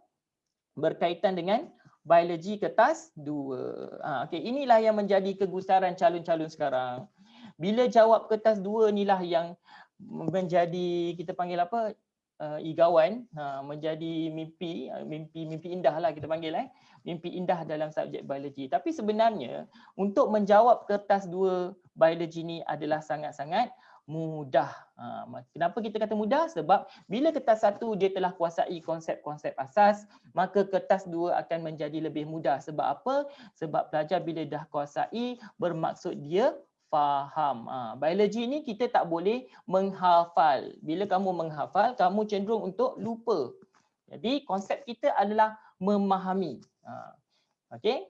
Berkaitan dengan biologi kertas 2. Okey, inilah yang menjadi kegusaran calon-calon sekarang. Bila jawab kertas 2 inilah yang menjadi kita panggil apa? Igawan, menjadi mimpi indah lah kita panggil, mimpi indah dalam subjek biologi. Tapi sebenarnya untuk menjawab kertas 2 biologi ni adalah sangat-sangat mudah. Kenapa kita kata mudah? Sebab bila kertas 1 dia telah kuasai konsep-konsep asas, maka kertas 2 akan menjadi lebih mudah. Sebab apa? Sebab pelajar bila dah kuasai bermaksud dia faham. Biologi ni kita tak boleh menghafal. Bila kamu menghafal, kamu cenderung untuk lupa. Jadi konsep kita adalah memahami. Okey.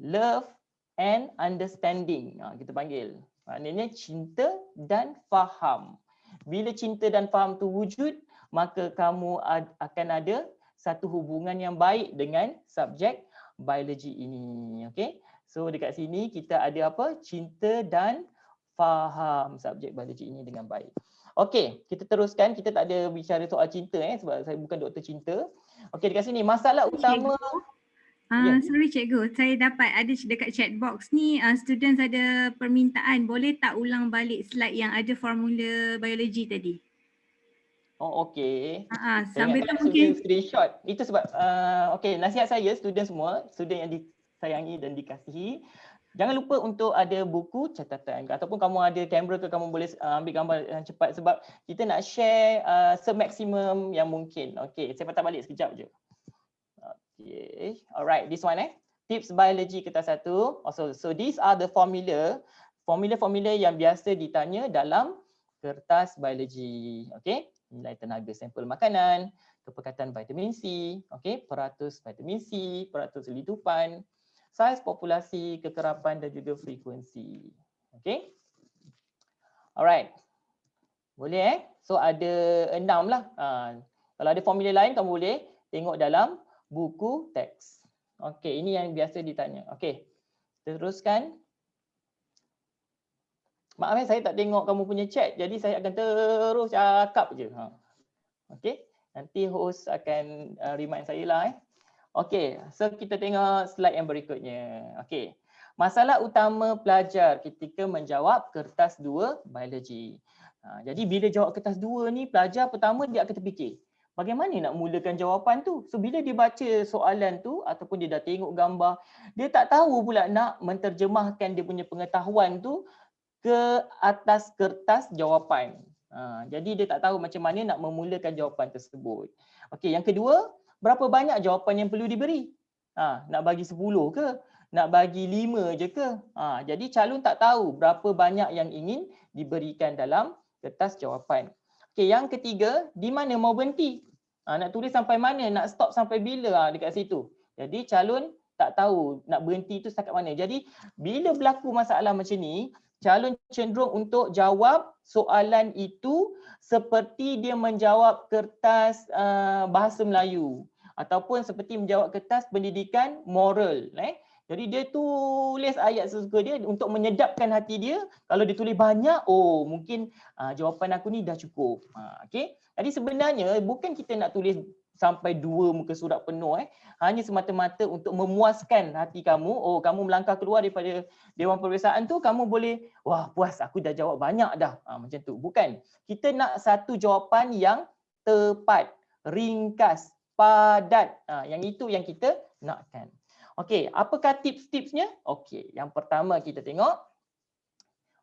Love and understanding. Kita panggil. Maknanya cinta dan faham. Bila cinta dan faham tu wujud, maka kamu akan ada satu hubungan yang baik dengan subjek biologi ini. Okey. So dekat sini kita ada apa? Cinta dan faham subjek biologi ini dengan baik. Okey, kita teruskan. Kita tak ada bicara soal cinta sebab saya bukan doktor cinta. Okey, dekat sini masalah utama. Ya.
Sorry cikgu, saya dapat ada dekat chat box ni students ada permintaan boleh tak ulang balik slide yang ada formula biologi tadi.
Oh okey. Saya
Sambil tu
ingat
mungkin
screenshot. Itu sebab okey, nasihat saya student semua, student yang disayangi dan dikasihi, jangan lupa untuk ada buku catatan ataupun kamu ada kamera ke kamu boleh ambil gambar yang cepat sebab kita nak share semaksimum yang mungkin. Okey, saya patah balik sekejap je. Okey. Alright, this one tips biology kertas 1. So these are the formula yang biasa ditanya dalam kertas biologi. Okey. Nilai tenaga sampel makanan, kepekatan vitamin C, okey, peratus vitamin C, peratus letupan, saiz populasi, kekerapan dan juga frekuensi. Okey. Alright. Boleh So ada 6 lah. Kalau ada formula lain kamu boleh tengok dalam buku teks. Okey, ini yang biasa ditanya. Okey. Teruskan. Maaf saya tak tengok kamu punya chat. Jadi saya akan terus cakap je. Okey. Nanti host akan remind saya lah Okey, so kita tengok slide yang berikutnya. Okey. Masalah utama pelajar ketika menjawab kertas 2 biologi. Jadi bila jawab kertas 2 ni pelajar pertama dia akan terfikir bagaimana nak mulakan jawapan tu. So bila dia baca soalan tu ataupun dia dah tengok gambar, dia tak tahu pula nak menterjemahkan dia punya pengetahuan tu ke atas kertas jawapan. Jadi dia tak tahu macam mana nak memulakan jawapan tersebut. Okey, yang kedua, berapa banyak jawapan yang perlu diberi? Nak bagi 10 ke? Nak bagi 5 je ke? Jadi calon tak tahu berapa banyak yang ingin diberikan dalam kertas jawapan. Okey, yang ketiga, di mana mau berhenti? Nak tulis sampai mana? Nak stop sampai bila dekat situ? Jadi calon tak tahu nak berhenti tu setakat mana. Jadi bila berlaku masalah macam ni, calon cenderung untuk jawab soalan itu seperti dia menjawab kertas bahasa Melayu ataupun seperti menjawab kertas pendidikan moral. Jadi dia tulis ayat sesuka dia untuk menyedapkan hati dia. Kalau dia tulis banyak, oh mungkin jawapan aku ni dah cukup. Okey. Jadi sebenarnya bukan kita nak tulis sampai 2 muka surat penuh hanya semata-mata untuk memuaskan hati kamu. Oh, kamu melangkah keluar daripada dewan peperiksaan tu, kamu boleh wah puas aku dah jawab banyak dah. Macam tu. Bukan. Kita nak satu jawapan yang tepat, ringkas, padat. Yang itu yang kita nakkan. Okey, apakah tips-tipsnya? Okey, yang pertama kita tengok.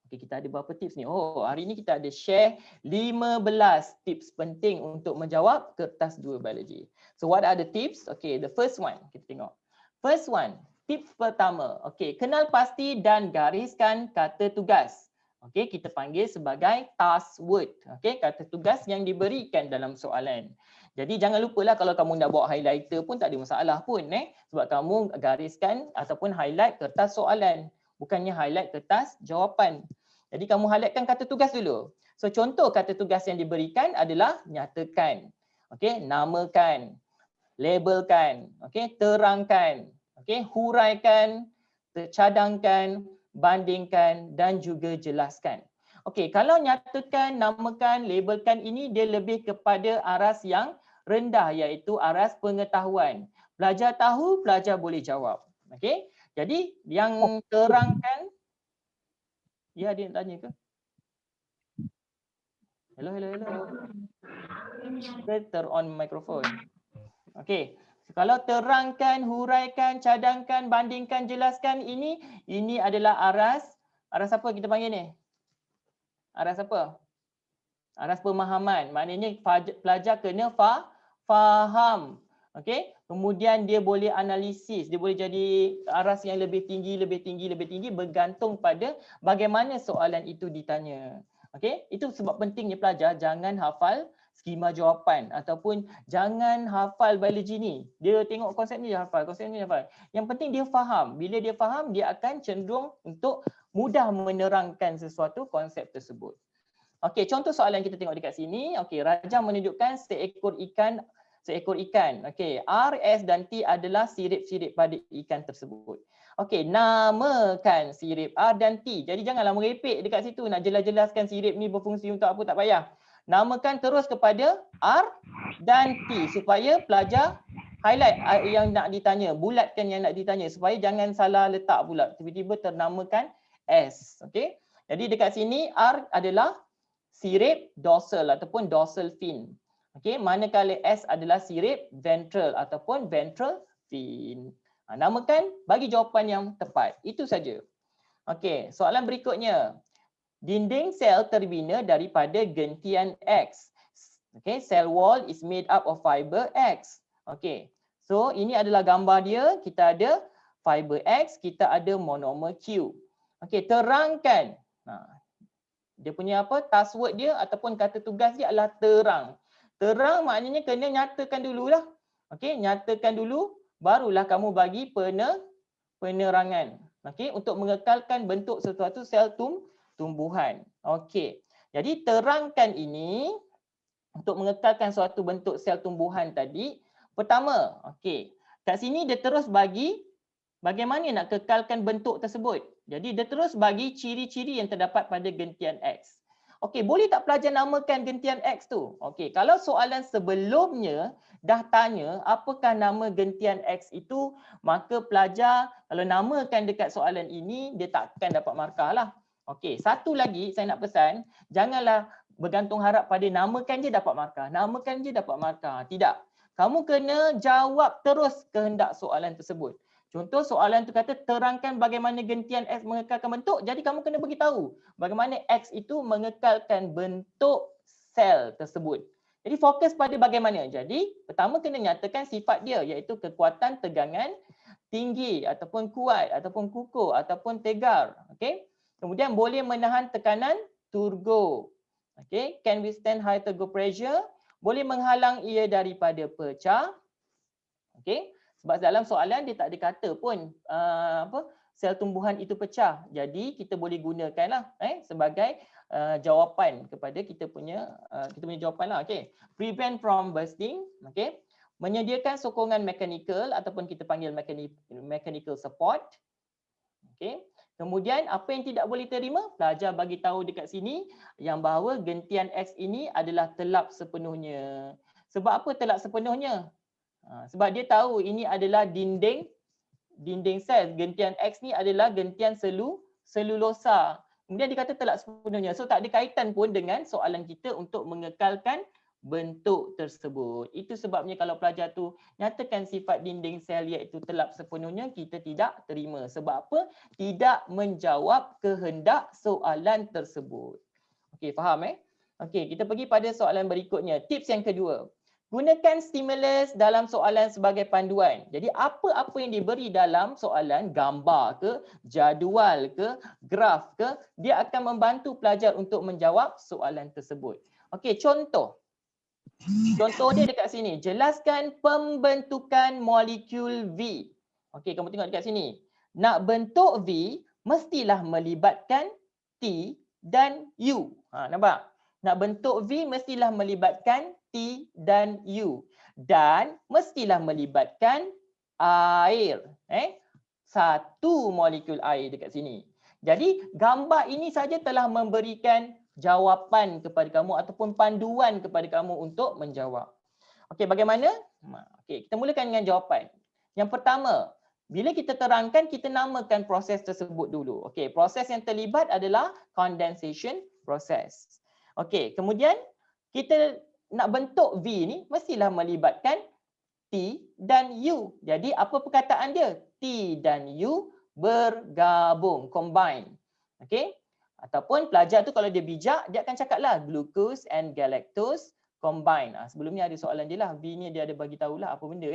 Okey, kita ada berapa tips ni? Oh, hari ni kita ada share 15 tips penting untuk menjawab kertas 2 biologi. So what are the tips? Okey, the first one kita tengok. First one, tips pertama. Okey, kenal pasti dan gariskan kata tugas. Okey, kita panggil sebagai task word. Okey, kata tugas yang diberikan dalam soalan. Jadi jangan lupalah kalau kamu nak bawa highlighter pun tak ada masalah pun sebab kamu gariskan ataupun highlight kertas soalan, bukannya highlight kertas jawapan. Jadi kamu highlightkan kata tugas dulu. So contoh kata tugas yang diberikan adalah nyatakan, okey, namakan, labelkan, okey, terangkan, okey, huraikan, cadangkan, bandingkan dan juga jelaskan. Okey, kalau nyatakan, namakan, labelkan ini dia lebih kepada aras yang rendah iaitu aras pengetahuan. Pelajar tahu, pelajar boleh jawab. Okey? Jadi yang terangkan, ya dia nak tanya ke? Hello. Turn on microphone. Okey. Kalau terangkan, huraikan, cadangkan, bandingkan, jelaskan ini adalah aras apa kita panggil ni? Aras apa? Aras pemahaman. Maknanya pelajar kena faham. Okey? Kemudian dia boleh analisis, dia boleh jadi aras yang lebih tinggi bergantung pada bagaimana soalan itu ditanya. Okey? Itu sebab pentingnya pelajar jangan hafal skema jawapan ataupun jangan hafal biologi ni. Dia tengok konsep ni dia hafal, konsep ni dia hafal. Yang penting dia faham. Bila dia faham, dia akan cenderung untuk mudah menerangkan sesuatu konsep tersebut. Okey, contoh soalan kita tengok dekat sini. Okey, Raja menunjukkan seekor ikan. Okey, R, S dan T adalah sirip-sirip pada ikan tersebut. Okey, namakan sirip R dan T. Jadi janganlah merepek dekat situ nak jelas-jelaskan sirip ni berfungsi untuk apa, tak payah. Namakan terus kepada R dan T supaya pelajar highlight yang nak ditanya, bulatkan yang nak ditanya supaya jangan salah letak pula. Tiba-tiba ternamakan S. Okey. Jadi dekat sini R adalah sirip dorsal ataupun dorsal fin. Okey, manakala S adalah sirip ventral ataupun ventral fin. Namakan, bagi jawapan yang tepat. Itu saja. Okey, soalan berikutnya. Dinding sel terbina daripada gentian X. Okay, cell wall is made up of fiber X. Okay, so ini adalah gambar dia. Kita ada fiber X, kita ada monomer Q. Okay, terangkan. Dia punya apa? Taskword dia ataupun kata tugas dia adalah terang. Terang maknanya kena nyatakan dululah. Okay, nyatakan dulu, barulah kamu bagi penerangan. Okay, untuk mengekalkan bentuk sesuatu sel tumbuhan. Okey. Jadi terangkan ini untuk mengekalkan suatu bentuk sel tumbuhan tadi. Pertama, okey. Kat sini dia terus bagi bagaimana nak kekalkan bentuk tersebut. Jadi dia terus bagi ciri-ciri yang terdapat pada gentian X. Okey, boleh tak pelajar namakan gentian X tu? Okey, kalau soalan sebelumnya dah tanya apakah nama gentian X itu, maka pelajar kalau namakan dekat soalan ini dia takkan dapat markah lah. Okey, satu lagi saya nak pesan, janganlah bergantung harap pada namakan je dapat markah. Namakan je dapat markah. Tidak. Kamu kena jawab terus kehendak soalan tersebut. Contoh soalan tu kata terangkan bagaimana gentian X mengekalkan bentuk. Jadi kamu kena beritahu bagaimana X itu mengekalkan bentuk sel tersebut. Jadi fokus pada bagaimana. Jadi pertama kena nyatakan sifat dia iaitu kekuatan tegangan tinggi ataupun kuat ataupun kukuh ataupun tegar. Okey. Kemudian boleh menahan tekanan turgo. Okay, can withstand high turgo pressure. Boleh menghalang ia daripada pecah. Okay, sebab dalam soalan dia tak dikata pun sel tumbuhan itu pecah. Jadi kita boleh gunakanlah sebagai jawapan kepada kita punya jawapan lah. Okay, prevent from bursting. Okay, menyediakan sokongan mechanical ataupun kita panggil mechanical support. Okay. Kemudian apa yang tidak boleh terima, pelajar bagi tahu dekat sini yang bahawa gentian X ini adalah telap sepenuhnya. Sebab apa telap sepenuhnya? Sebab dia tahu ini adalah dinding sel. Gentian X ni adalah gentian selulosa. Kemudian dikata telap sepenuhnya. So tak ada kaitan pun dengan soalan kita untuk mengekalkan bentuk tersebut. Itu sebabnya kalau pelajar tu nyatakan sifat dinding sel iaitu telap sepenuhnya, kita tidak terima. Sebab apa? Tidak menjawab kehendak soalan tersebut. Okey, faham Okey, kita pergi pada soalan berikutnya. Tips yang kedua. Gunakan stimulus dalam soalan sebagai panduan. Jadi apa-apa yang diberi dalam soalan, gambar ke, jadual ke, graf ke, dia akan membantu pelajar untuk menjawab soalan tersebut. Okey, contoh dia dekat sini. Jelaskan pembentukan molekul V. Okey, kamu tengok dekat sini. Nak bentuk V, mestilah melibatkan T dan U. Nampak? Nak bentuk V, mestilah melibatkan T dan U. Dan mestilah melibatkan air. Satu molekul air dekat sini. Jadi, gambar ini saja telah memberikan jawapan kepada kamu ataupun panduan kepada kamu untuk menjawab. Okey, bagaimana? Okey, kita mulakan dengan jawapan. Yang pertama, bila kita terangkan, kita namakan proses tersebut dulu. Okey, proses yang terlibat adalah condensation process. Okey, kemudian kita nak bentuk V ni mestilah melibatkan T dan U. Jadi apa perkataan dia? T dan U bergabung, combine. Okey? Ataupun pelajar tu kalau dia bijak, dia akan cakap lah glucose and galactose combine. Sebelum ni ada soalan dia lah. V ni dia ada bagi tahulah apa benda.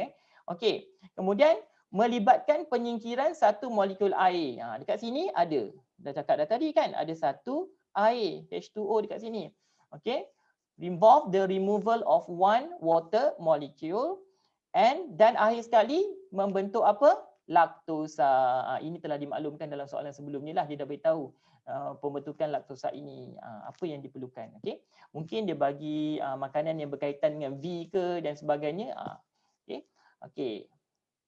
Okey. Kemudian melibatkan penyingkiran satu molekul air. Dekat sini ada. Dah cakap dah tadi kan. Ada satu air. H2O dekat sini. Okey. Involve the removal of one water molecule. Dan akhir sekali membentuk apa? Laktosa. Ini telah dimaklumkan dalam soalan sebelum ni lah. Dia dah beritahu pembentukan laktosa ini apa yang diperlukan. Okey, mungkin dia bagi makanan yang berkaitan dengan V ke dan sebagainya. Okey,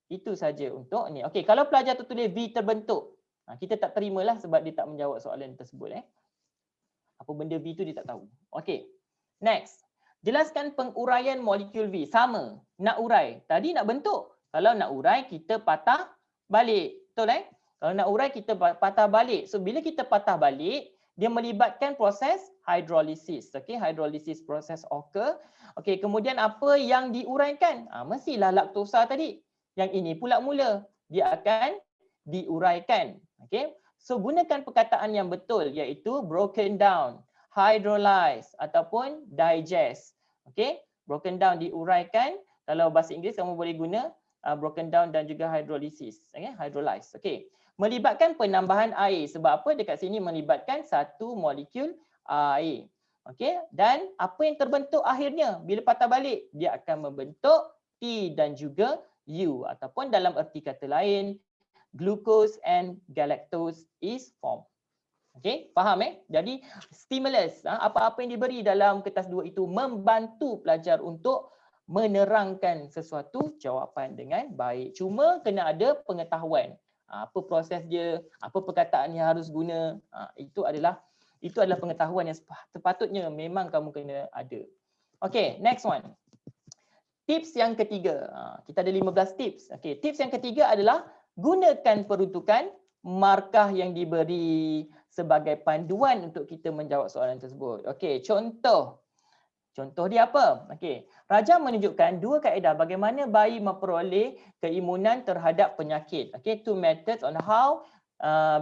itu saja untuk ni. Okey, kalau pelajar tertulis V terbentuk, kita tak terimalah sebab dia tak menjawab soalan tersebut. Apa benda V tu dia tak tahu. Okey, next. Jelaskan penguraian molekul V. Sama, nak urai. Tadi nak bentuk. Kalau nak urai, kita patah balik. Betul Kalau nak urai, kita patah balik. So, bila kita patah balik, dia melibatkan proses hydrolysis. Okay, hydrolysis proses occur. Okay, kemudian apa yang diuraikan? Mestilah laktosa tadi. Yang ini pula mula. Dia akan diuraikan. Okay, so gunakan perkataan yang betul iaitu broken down, hydrolyze ataupun digest. Okay, broken down diuraikan. Kalau bahasa Inggeris kamu boleh guna broken down dan juga hydrolysis. Okay, hydrolyze. Okay, melibatkan penambahan air. Sebab apa? Dekat sini melibatkan satu molekul air. Okay, dan apa yang terbentuk akhirnya? Bila patah balik, dia akan membentuk T dan juga U. Ataupun dalam erti kata lain, glucose and galactose is formed. Okay, faham Jadi stimulus, apa-apa yang diberi dalam kertas 2 itu membantu pelajar untuk menerangkan sesuatu jawapan dengan baik. Cuma kena ada pengetahuan. Apa proses dia, apa perkataan yang harus guna. Itu adalah pengetahuan yang sepatutnya memang kamu kena ada. Okay, next one. Tips yang ketiga. Kita ada 15 tips. Okay, tips yang ketiga adalah gunakan peruntukan markah yang diberi sebagai panduan untuk kita menjawab soalan tersebut. Okey, contoh dia apa? Okey, Raja menunjukkan 2 kaedah bagaimana bayi memperoleh keimunan terhadap penyakit. Okey, 2 methods on how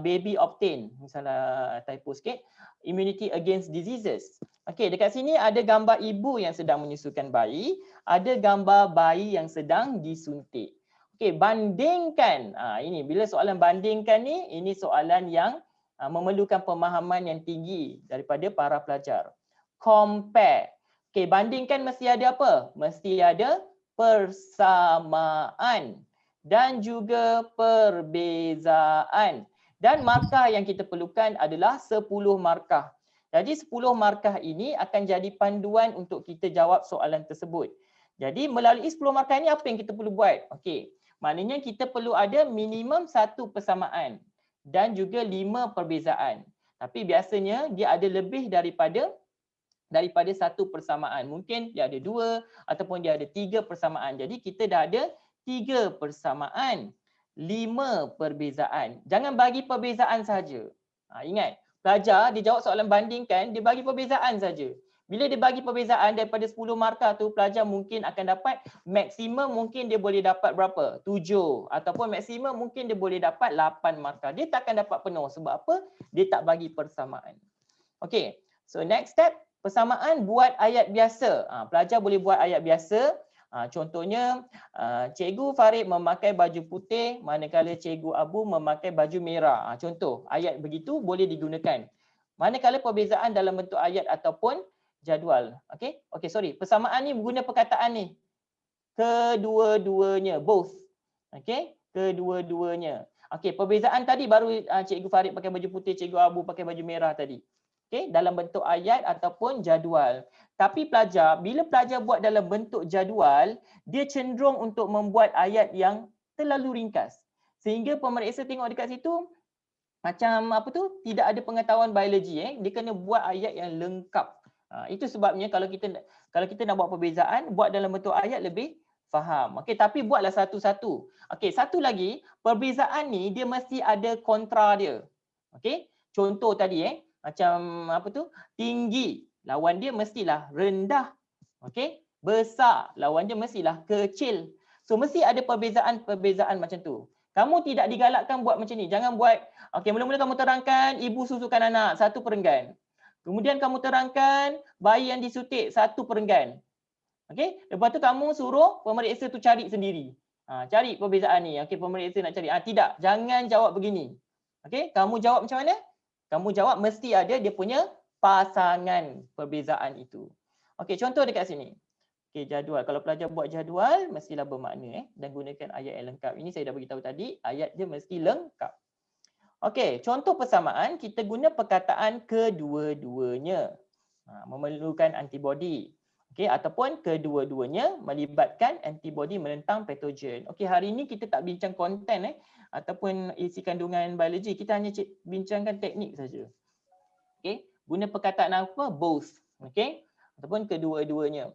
baby obtain, misalnya typo sikit, immunity against diseases. Okey, dekat sini ada gambar ibu yang sedang menyusukan bayi, ada gambar bayi yang sedang disuntik. Okey, bandingkan. Ini bila soalan bandingkan ni, ini soalan yang memerlukan pemahaman yang tinggi daripada para pelajar. Compare. Okey, bandingkan mesti ada apa? Mesti ada persamaan dan juga perbezaan. Dan markah yang kita perlukan adalah 10 markah. Jadi 10 markah ini akan jadi panduan untuk kita jawab soalan tersebut. Jadi melalui 10 markah ini apa yang kita perlu buat? Okey. Maknanya kita perlu ada minimum 1 persamaan dan juga 5 perbezaan. Tapi biasanya dia ada lebih daripada 1 persamaan. Mungkin dia ada 2 ataupun dia ada 3 persamaan. Jadi kita dah ada 3 persamaan, 5 perbezaan. Jangan bagi perbezaan saja. Ingat, pelajar dia jawab soalan bandingkan, dia bagi perbezaan saja. Bila dia bagi perbezaan daripada 10 markah tu, pelajar mungkin akan dapat maksimum mungkin dia boleh dapat berapa? 7 ataupun maksimum mungkin dia boleh dapat 8 markah. Dia tak akan dapat penuh sebab apa? Dia tak bagi persamaan. Okey. So next step, persamaan buat ayat biasa. Pelajar boleh buat ayat biasa. Contohnya Cikgu Farid memakai baju putih manakala Cikgu Abu memakai baju merah. Contoh ayat begitu boleh digunakan. Manakala perbezaan dalam bentuk ayat ataupun jadual. Okey, sorry. Persamaan ni guna perkataan ni. Kedua-duanya, both. Okey, kedua-duanya. Okey, perbezaan tadi baru Cikgu Farid pakai baju putih, Cikgu Abu pakai baju merah tadi. Okey, dalam bentuk ayat ataupun jadual. Tapi pelajar, bila pelajar buat dalam bentuk jadual, dia cenderung untuk membuat ayat yang terlalu ringkas. Sehingga pemeriksa tengok dekat situ macam apa tu? Tidak ada pengetahuan biologi Dia kena buat ayat yang lengkap. Itu sebabnya kalau kita nak buat perbezaan, buat dalam bentuk ayat lebih faham. Okey, tapi buatlah satu-satu. Okey, satu lagi, perbezaan ni dia mesti ada kontra dia. Okey? Contoh tadi macam apa tu? Tinggi, lawan dia mestilah rendah. Okey? Besar, lawan dia mestilah kecil. So mesti ada perbezaan macam tu. Kamu tidak digalakkan buat macam ni. Jangan buat, okey, mula-mula kamu terangkan ibu susukan anak 1 perenggan. Kemudian kamu terangkan bayi yang disuntik 1 perenggan. Okey, lepas tu kamu suruh pemeriksa tu cari sendiri. Cari perbezaan ni. Okey, pemeriksa nak cari. Tidak, jangan jawab begini. Okey, kamu jawab macam mana? Kamu jawab mesti ada dia punya pasangan perbezaan itu. Okey, contoh dekat sini. Okey, jadual. Kalau pelajar buat jadual mestilah bermakna dan gunakan ayat yang lengkap. Ini saya dah beritahu tadi, ayat dia mesti lengkap. Okey, contoh persamaan kita guna perkataan kedua-duanya. Memerlukan antibodi. Okey, ataupun kedua-duanya melibatkan antibodi menentang patogen. Okey, hari ini kita tak bincang konten ataupun isi kandungan biologi, kita hanya bincangkan teknik saja. Okey, guna perkataan apa? Both. Okey. ataupun kedua-duanya.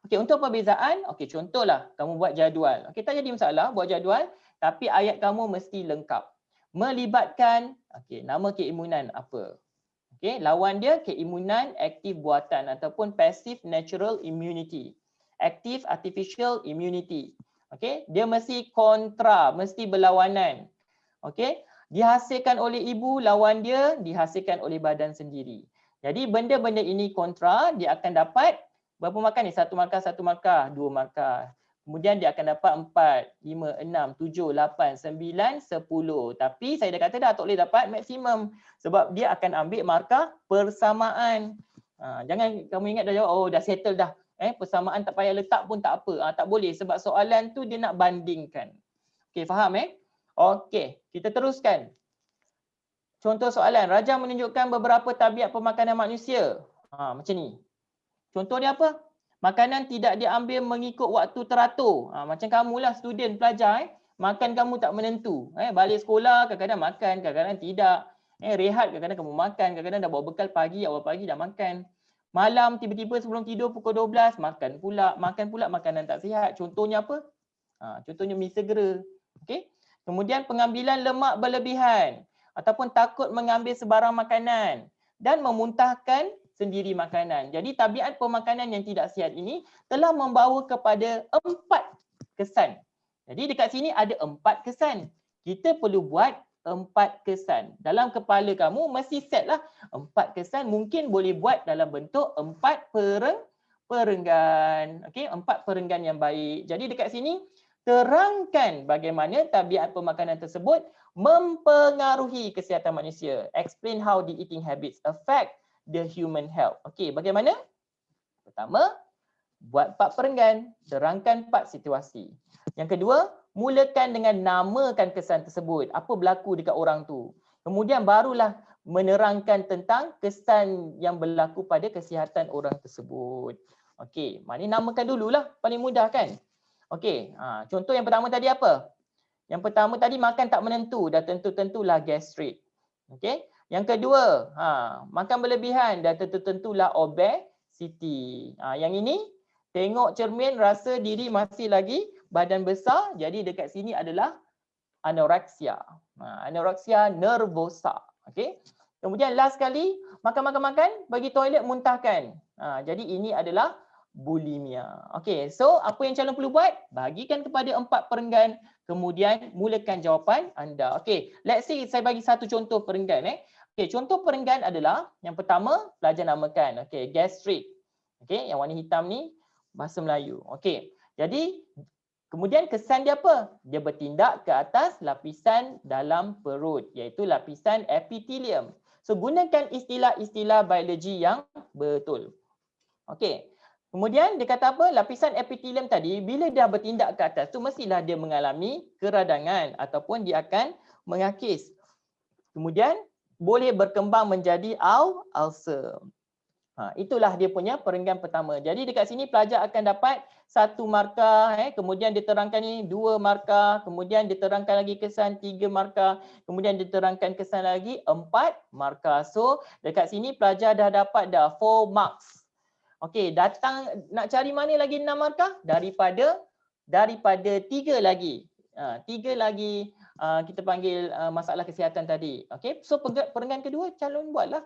Okey, untuk perbezaan, okey contohlah kamu buat jadual. Okey, tak jadi masalah buat jadual, tapi ayat kamu mesti lengkap. Melibatkan okey, nama keimunan apa? Okey, lawan dia keimunan aktif buatan ataupun passive natural immunity. Active artificial immunity. Okey, dia mesti kontra, mesti berlawanan. Okey, dihasilkan oleh ibu, lawan dia dihasilkan oleh badan sendiri. Jadi benda-benda ini kontra, dia akan dapat berapa markah ni? 1 markah, 2 markah. Kemudian dia akan dapat 4, 5, 6, 7, 8, 9, 10. Tapi saya dah kata dah tak boleh dapat maksimum sebab dia akan ambil markah persamaan. Jangan kamu ingat dah jawab, oh dah settle dah. Persamaan tak payah letak pun tak apa. Tak boleh sebab soalan tu dia nak bandingkan. Okey, faham Okey, kita teruskan. Contoh soalan, Raja menunjukkan beberapa tabiat pemakanan manusia. Macam ni. Contoh dia apa? Makanan tidak diambil mengikut waktu teratur. Macam kamulah student pelajar makan kamu tak menentu. Balik sekolah kadang-kadang makan, kadang-kadang tidak. Rehat kadang-kadang kamu makan, kadang-kadang dah bawa bekal pagi, awal pagi dah makan. Malam tiba-tiba sebelum tidur pukul 12 makan pula makanan tak sihat. Contohnya apa? Contohnya mi segera. Okey. Kemudian pengambilan lemak berlebihan ataupun takut mengambil sebarang makanan dan memuntahkan sendiri makanan. Jadi tabiat pemakanan yang tidak sihat ini telah membawa kepada 4 kesan. Jadi dekat sini ada 4 kesan. Kita perlu buat 4 kesan. Dalam kepala kamu mesti set lah 4 kesan, mungkin boleh buat dalam bentuk 4 perenggan. Okey, 4 perenggan yang baik. Jadi dekat sini terangkan bagaimana tabiat pemakanan tersebut mempengaruhi kesihatan manusia. Explain how the eating habits affect the human health. Okey, bagaimana? Pertama, buat 4 perenggan, terangkan 4 situasi. Yang kedua, mulakan dengan namakan kesan tersebut. Apa berlaku dekat orang tu. Kemudian barulah menerangkan tentang kesan yang berlaku pada kesihatan orang tersebut. Okey, maknanya namakan dululah, paling mudah kan? Okey, contoh yang pertama tadi apa? Yang pertama tadi makan tak menentu, dah tentu-tentulah gastrik. Okey. Yang kedua, makan berlebihan, dah tentu-tentulah obesity. Yang ini tengok cermin rasa diri masih lagi badan besar, jadi dekat sini adalah anoreksia. Anoreksia nervosa. Okey. Kemudian last sekali, makan, bagi toilet muntahkan. Jadi ini adalah bulimia. Okey, so apa yang calon perlu buat? Bagikan kepada 4 perenggan, kemudian mulakan jawapan anda. Okey, let's say saya bagi satu contoh perenggan. Okey, contoh perenggan adalah yang pertama, pelajar namakan. Okey, gastrik. Okey, yang warna hitam ni bahasa Melayu. Okey, jadi kemudian kesan dia apa? Dia bertindak ke atas lapisan dalam perut, iaitu lapisan epithelium. So gunakan istilah-istilah biologi yang betul. Okey. Kemudian dia kata apa? Lapisan epithelium tadi bila dah bertindak ke atas tu mestilah dia mengalami keradangan ataupun dia akan mengakis. Kemudian boleh berkembang menjadi ulcer. Itulah dia punya perenggan pertama. Jadi dekat sini pelajar akan dapat 1 markah, kemudian diterangkan ni 2 markah, kemudian diterangkan lagi kesan 3 markah, kemudian diterangkan kesan lagi 4 markah. So dekat sini pelajar dah dapat dah 4 marks. Okey, datang nak cari mana lagi 6 markah? Daripada 3 lagi. 3 lagi kita panggil masalah kesihatan tadi. Okey, so perenggan kedua calon buatlah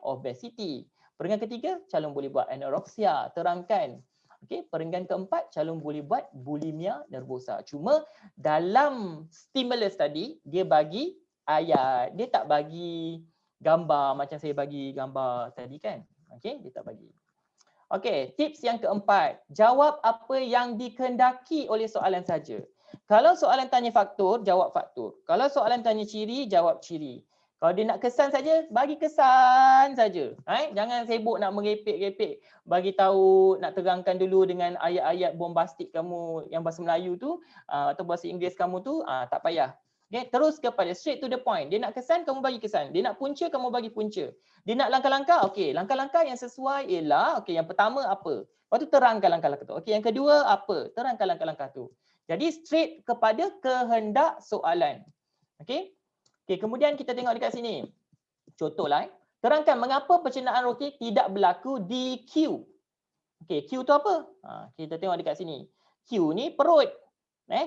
obesity. Perenggan ketiga calon boleh buat anoreksia, terangkan. Okey, perenggan keempat calon boleh buat bulimia nervosa. Cuma dalam stimulus tadi dia bagi ayat, dia tak bagi gambar macam saya bagi gambar tadi kan. Okey, dia tak bagi. Okey, tips yang keempat, jawab apa yang dikehendaki oleh soalan saja. Kalau soalan tanya faktor, jawab faktor. Kalau soalan tanya ciri, jawab ciri. Kalau dia nak kesan saja, bagi kesan saja. Jangan sibuk nak merepek-repek, bagi tahu, nak terangkan dulu dengan ayat-ayat bombastik kamu yang bahasa Melayu tu atau bahasa Inggeris kamu tu, tak payah. Okay, terus kepada straight to the point. Dia nak kesan, kamu bagi kesan. Dia nak punca, kamu bagi punca. Dia nak langkah-langkah, okey. Langkah-langkah yang sesuai ialah, okey, yang pertama apa? Lepas tu terangkan langkah-langkah tu. Okey, yang kedua apa? Terangkan langkah-langkah tu. Jadi straight kepada kehendak soalan. Okey. Okey, kemudian kita tengok dekat sini. Contohlah, terangkan mengapa pencernaan roti tidak berlaku di Q. Okey, Q tu apa? Kita tengok dekat sini. Q ni perut.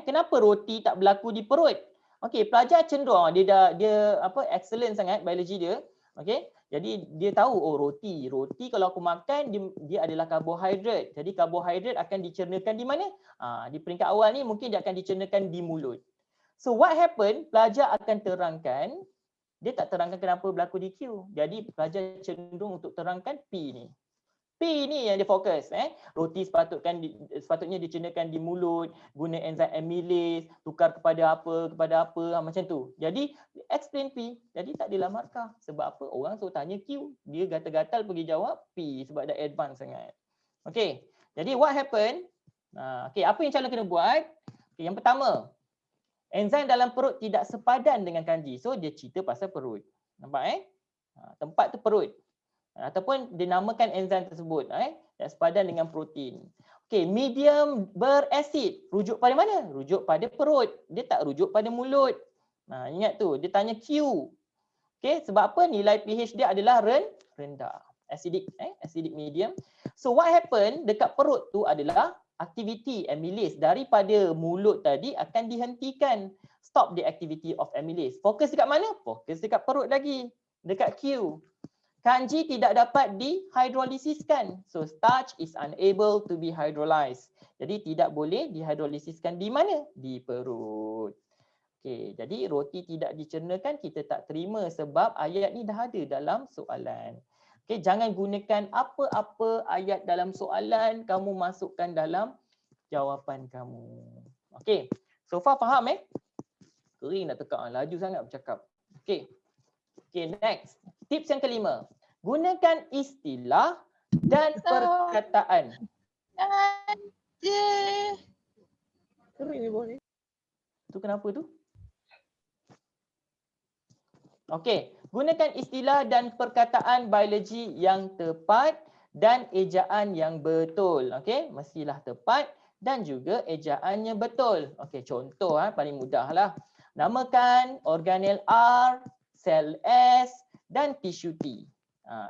Kenapa roti tak berlaku di perut? Okey, pelajar cenderung dia excellent sangat biologi dia. Okey. Jadi dia tahu roti kalau aku makan dia adalah karbohidrat. Jadi karbohidrat akan dicernakan di mana? Di peringkat awal ni mungkin dia akan dicernakan di mulut. So what happen? Pelajar akan terangkan, dia tak terangkan kenapa berlaku di Q. Jadi pelajar cenderung untuk terangkan P ni. P ni yang dia fokus. Roti sepatutnya dicernakan di mulut, guna enzim amylase, tukar kepada apa, macam tu. Jadi explain P. Jadi tak adalah markah. Sebab apa? Orang selalu tanya Q. Dia gatal-gatal pergi jawab P sebab dah advance sangat. Okey. Jadi what happen? Okey, apa yang calon kena buat? Okay, yang pertama, enzim dalam perut tidak sepadan dengan kanji. So dia cerita pasal perut. Nampak tempat tu perut. Ataupun dinamakan enzim tersebut tak sepadan dengan protein. Okey, medium berasid. Rujuk pada mana? Rujuk pada perut. Dia tak rujuk pada mulut. Ingat tu, dia tanya Q. Okey, sebab apa? Nilai pH dia adalah rendah. Acidic medium. So what happen dekat perut tu adalah aktiviti amylase daripada mulut tadi akan dihentikan. Stop the activity of amylase. Fokus dekat mana? Fokus dekat perut lagi. Dekat Q. Kanji tidak dapat dihidrolisiskan. So starch is unable to be hydrolyzed. Jadi tidak boleh dihidrolisiskan di mana? Di perut. Okey, jadi roti tidak dicernakan kita tak terima sebab ayat ni dah ada dalam soalan. Okey, jangan gunakan apa-apa ayat dalam soalan kamu masukkan dalam jawapan kamu. Okey, so far faham Kering nak tekak, laju sangat bercakap. Okey. Okey, next. Tips yang kelima. Gunakan istilah dan perkataan. Kering ni boleh. Tu kenapa tu? Okey, gunakan istilah dan perkataan biologi yang tepat dan ejaan yang betul. Okey, mestilah tepat dan juga ejaannya betul. Okey, contoh paling mudahlah. Namakan organel R, sel S dan tisu T.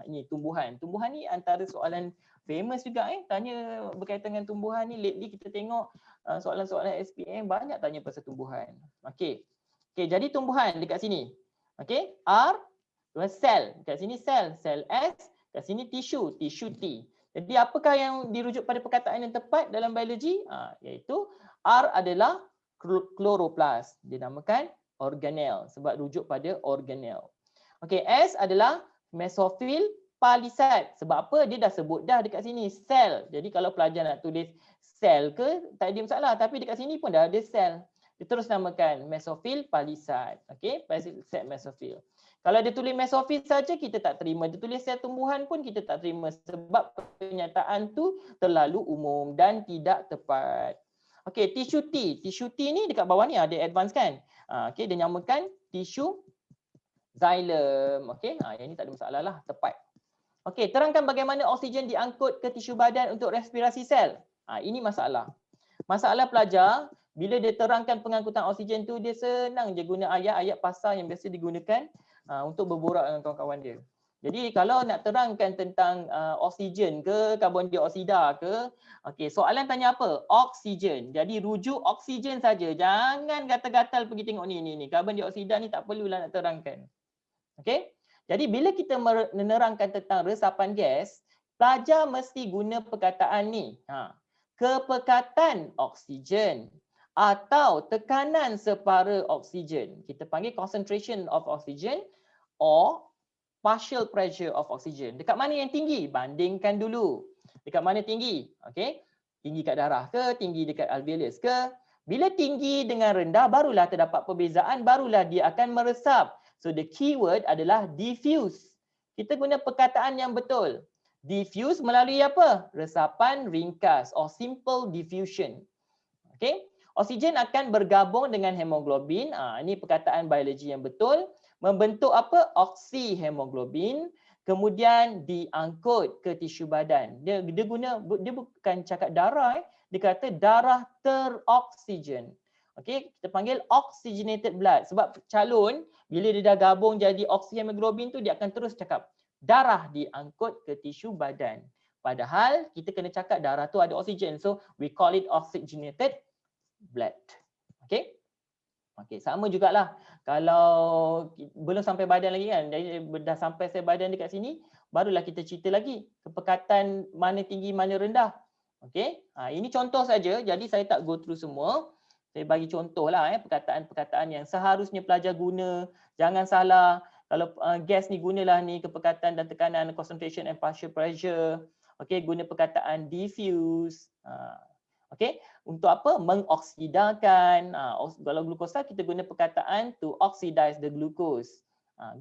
Ini tumbuhan. Tumbuhan ni antara soalan famous juga tanya berkaitan dengan tumbuhan ni. Lately kita tengok soalan-soalan SPM banyak tanya pasal tumbuhan. Okey. Okey, jadi tumbuhan dekat sini. Okey, R, sel. Dekat sini sel S, dekat sini tisu T. Jadi apakah yang dirujuk pada perkataan yang tepat dalam biologi? Iaitu R adalah chloroplast. Dinamakan organel sebab rujuk pada organel. Okey, S adalah mesofil palisade. Sebab apa? Dia dah sebut dah dekat sini sel. Jadi kalau pelajar nak tulis sel ke tak ada masalah, tapi dekat sini pun dah ada sel. Dia terus namakan mesofil palisade. Okey, palisade mesofil. Kalau dia tulis mesofil saja kita tak terima. Dia tulis sel tumbuhan pun kita tak terima sebab pernyataan tu terlalu umum dan tidak tepat. Okey, tisu T. Tisu T ni dekat bawah ni ada advance kan? Okey, dia namakan tisu xylem. Okey, yang ni tak ada masalah lah, tepat. Okey, terangkan bagaimana oksigen diangkut ke tisu badan untuk respirasi sel. Ini masalah. Masalah pelajar, bila dia terangkan pengangkutan oksigen tu, dia senang je guna ayat-ayat pasal yang biasa digunakan untuk berborak dengan kawan-kawan dia. Jadi kalau nak terangkan tentang oksigen ke karbon dioksida ke, okey, soalan tanya apa? Oksigen. Jadi rujuk oksigen saja. Jangan gatal-gatal pergi tengok ni. Karbon dioksida ni tak perlulah nak terangkan. Okey? Jadi bila kita menerangkan tentang resapan gas, pelajar mesti guna perkataan ni. Kepekatan oksigen atau tekanan separa oksigen. Kita panggil concentration of oxygen or partial pressure of oxygen. Dekat mana yang tinggi? Bandingkan dulu. Dekat mana tinggi? Okey. Tinggi kat darah ke? Tinggi dekat alveolus ke? Bila tinggi dengan rendah barulah terdapat perbezaan, barulah dia akan meresap. So the keyword adalah diffuse. Kita guna perkataan yang betul. Diffuse melalui apa? Resapan ringkas or simple diffusion. Okey. Oksigen akan bergabung dengan hemoglobin. Ini perkataan biologi yang betul. Membentuk apa? Oksihemoglobin. Kemudian diangkut ke tisu badan. Dia bukan cakap darah. Dia kata darah teroksigen. Okey, kita panggil oxygenated blood. Sebab calon bila dia dah gabung jadi oksihemoglobin tu dia akan terus cakap darah diangkut ke tisu badan. Padahal kita kena cakap darah tu ada oksigen. So we call it oxygenated blood. Okay. Okey, sama jugalah kalau belum sampai badan lagi kan. Jadi dah sampai saya badan dekat sini, barulah kita cerita lagi kepekatan mana tinggi mana rendah. Okey. Ini contoh saja. Jadi saya tak go through semua. Saya bagi contohlah perkataan-perkataan yang seharusnya pelajar guna. Jangan salah. Kalau gas ni gunalah ni kepekatan dan tekanan, concentration and partial pressure. Okey, guna perkataan diffuse. Okey, untuk apa? Mengoksidakan. Kalau glukosa kita guna perkataan to oxidize the glucose.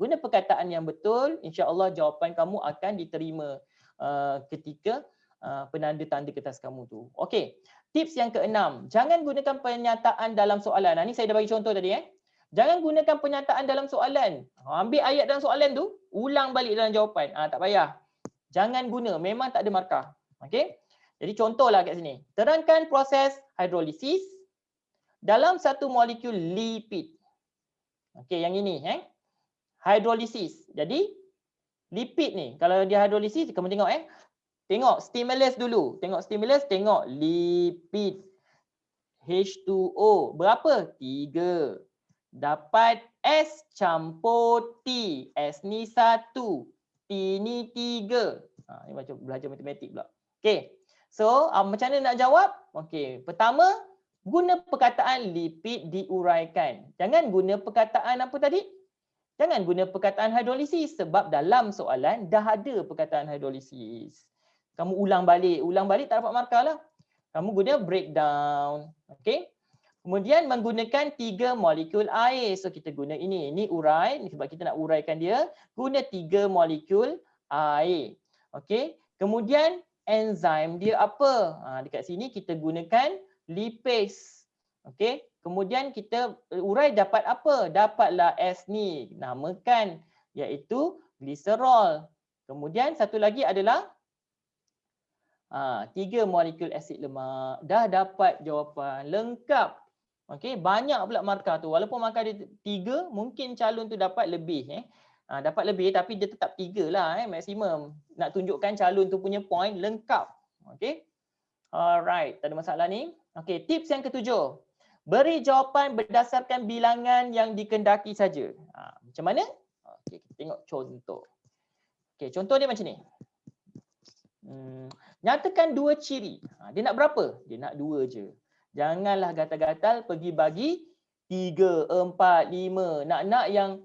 Guna perkataan yang betul, insya-Allah jawapan kamu akan diterima ketika penanda-tanda kertas kamu tu. Okey. Tips yang keenam, jangan gunakan pernyataan dalam soalan. Ni saya dah bagi contoh tadi Jangan gunakan pernyataan dalam soalan. Ambil ayat dalam soalan tu, ulang balik dalam jawapan. Tak payah. Jangan guna, memang tak ada markah. Okey? Jadi contohlah kat sini. Terangkan proses hidrolisis dalam satu molekul lipid. Okey, yang ini hidrolisis. Jadi lipid ni kalau dia hidrolisis kamu tengok tengok stimulus dulu. Tengok stimulus, tengok lipid. H2O berapa? 3. Dapat S campur T. S ni 1, T ni 3. Ni macam belajar matematik pula. Okey. So, macam mana nak jawab? Okey, pertama, guna perkataan lipid diuraikan. Jangan guna perkataan apa tadi? Jangan guna perkataan hidrolisis sebab dalam soalan dah ada perkataan hidrolisis. Kamu ulang balik tak dapat markah lah. Kamu guna breakdown. Okey. Kemudian menggunakan 3 molekul air. So, kita guna ini. Ini urai, sebab kita nak uraikan dia. Guna 3 molekul air. Okey. Kemudian enzim dia apa? Dekat sini kita gunakan lipase. Okey. Kemudian kita urai dapat apa? Dapatlah S ni. Namakan iaitu gliserol. Kemudian satu lagi adalah 3 molekul asid lemak. Dah dapat jawapan lengkap. Okey, banyak pula markah tu. Walaupun markah dia 3, mungkin calon tu dapat lebih dapat lebih tapi dia tetap 3 lah maksimum. Nak tunjukkan calon tu punya point lengkap. Okey. Alright, tak ada masalah ni. Okey, tips yang ketujuh. Beri jawapan berdasarkan bilangan yang dikendaki saja. Macam mana? Okey, kita tengok contoh. Okey, contoh dia macam ni. Nyatakan 2 ciri. Dia nak berapa? Dia nak 2 je. Janganlah gatal-gatal pergi bagi 3, 4, 5. Nak yang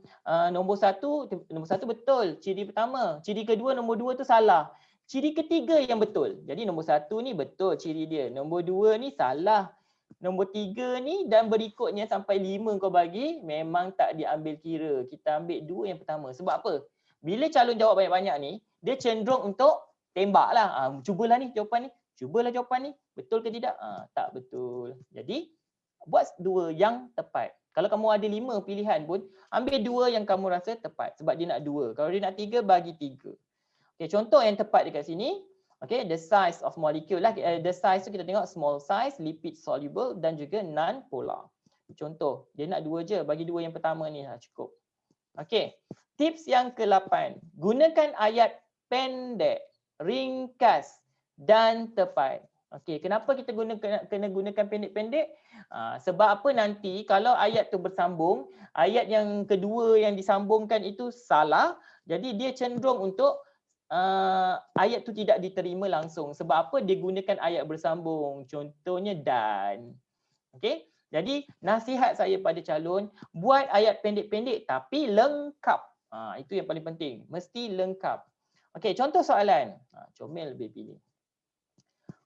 nombor 1 betul. Ciri pertama. Ciri kedua, nombor 2 tu salah. Ciri ketiga yang betul. Jadi nombor 1 ni betul ciri dia. Nombor 2 ni salah. Nombor 3 ni dan berikutnya sampai 5 kau bagi, memang tak diambil kira. Kita ambil 2 yang pertama. Sebab apa? Bila calon jawab banyak-banyak ni, dia cenderung untuk tembak lah. Cubalah ni jawapan ni. Cubalah jawapan ni. Betul ke tidak? Tak betul. Jadi, buat 2 yang tepat. Kalau kamu ada 5 pilihan pun, ambil 2 yang kamu rasa tepat. Sebab dia nak 2. Kalau dia nak 3, bagi 3. Okay, contoh yang tepat dekat sini. Okay, the size of molecule lah. The size tu kita tengok small size, lipid soluble dan juga non-polar. Contoh, dia nak 2 je. Bagi 2 yang pertama ni lah cukup. Okay, tips yang ke-8. Gunakan ayat pendek, ringkas dan tepat. Okey, kenapa kita kena gunakan pendek-pendek? Sebab apa nanti kalau ayat tu bersambung, ayat yang kedua yang disambungkan itu salah, jadi dia cenderung untuk ayat tu tidak diterima langsung. Sebab apa? Dia gunakan ayat bersambung. Contohnya dan. Okey, jadi nasihat saya pada calon, buat ayat pendek-pendek tapi lengkap. Itu yang paling penting. Mesti lengkap. Okey, contoh soalan. Comel lebih pilih.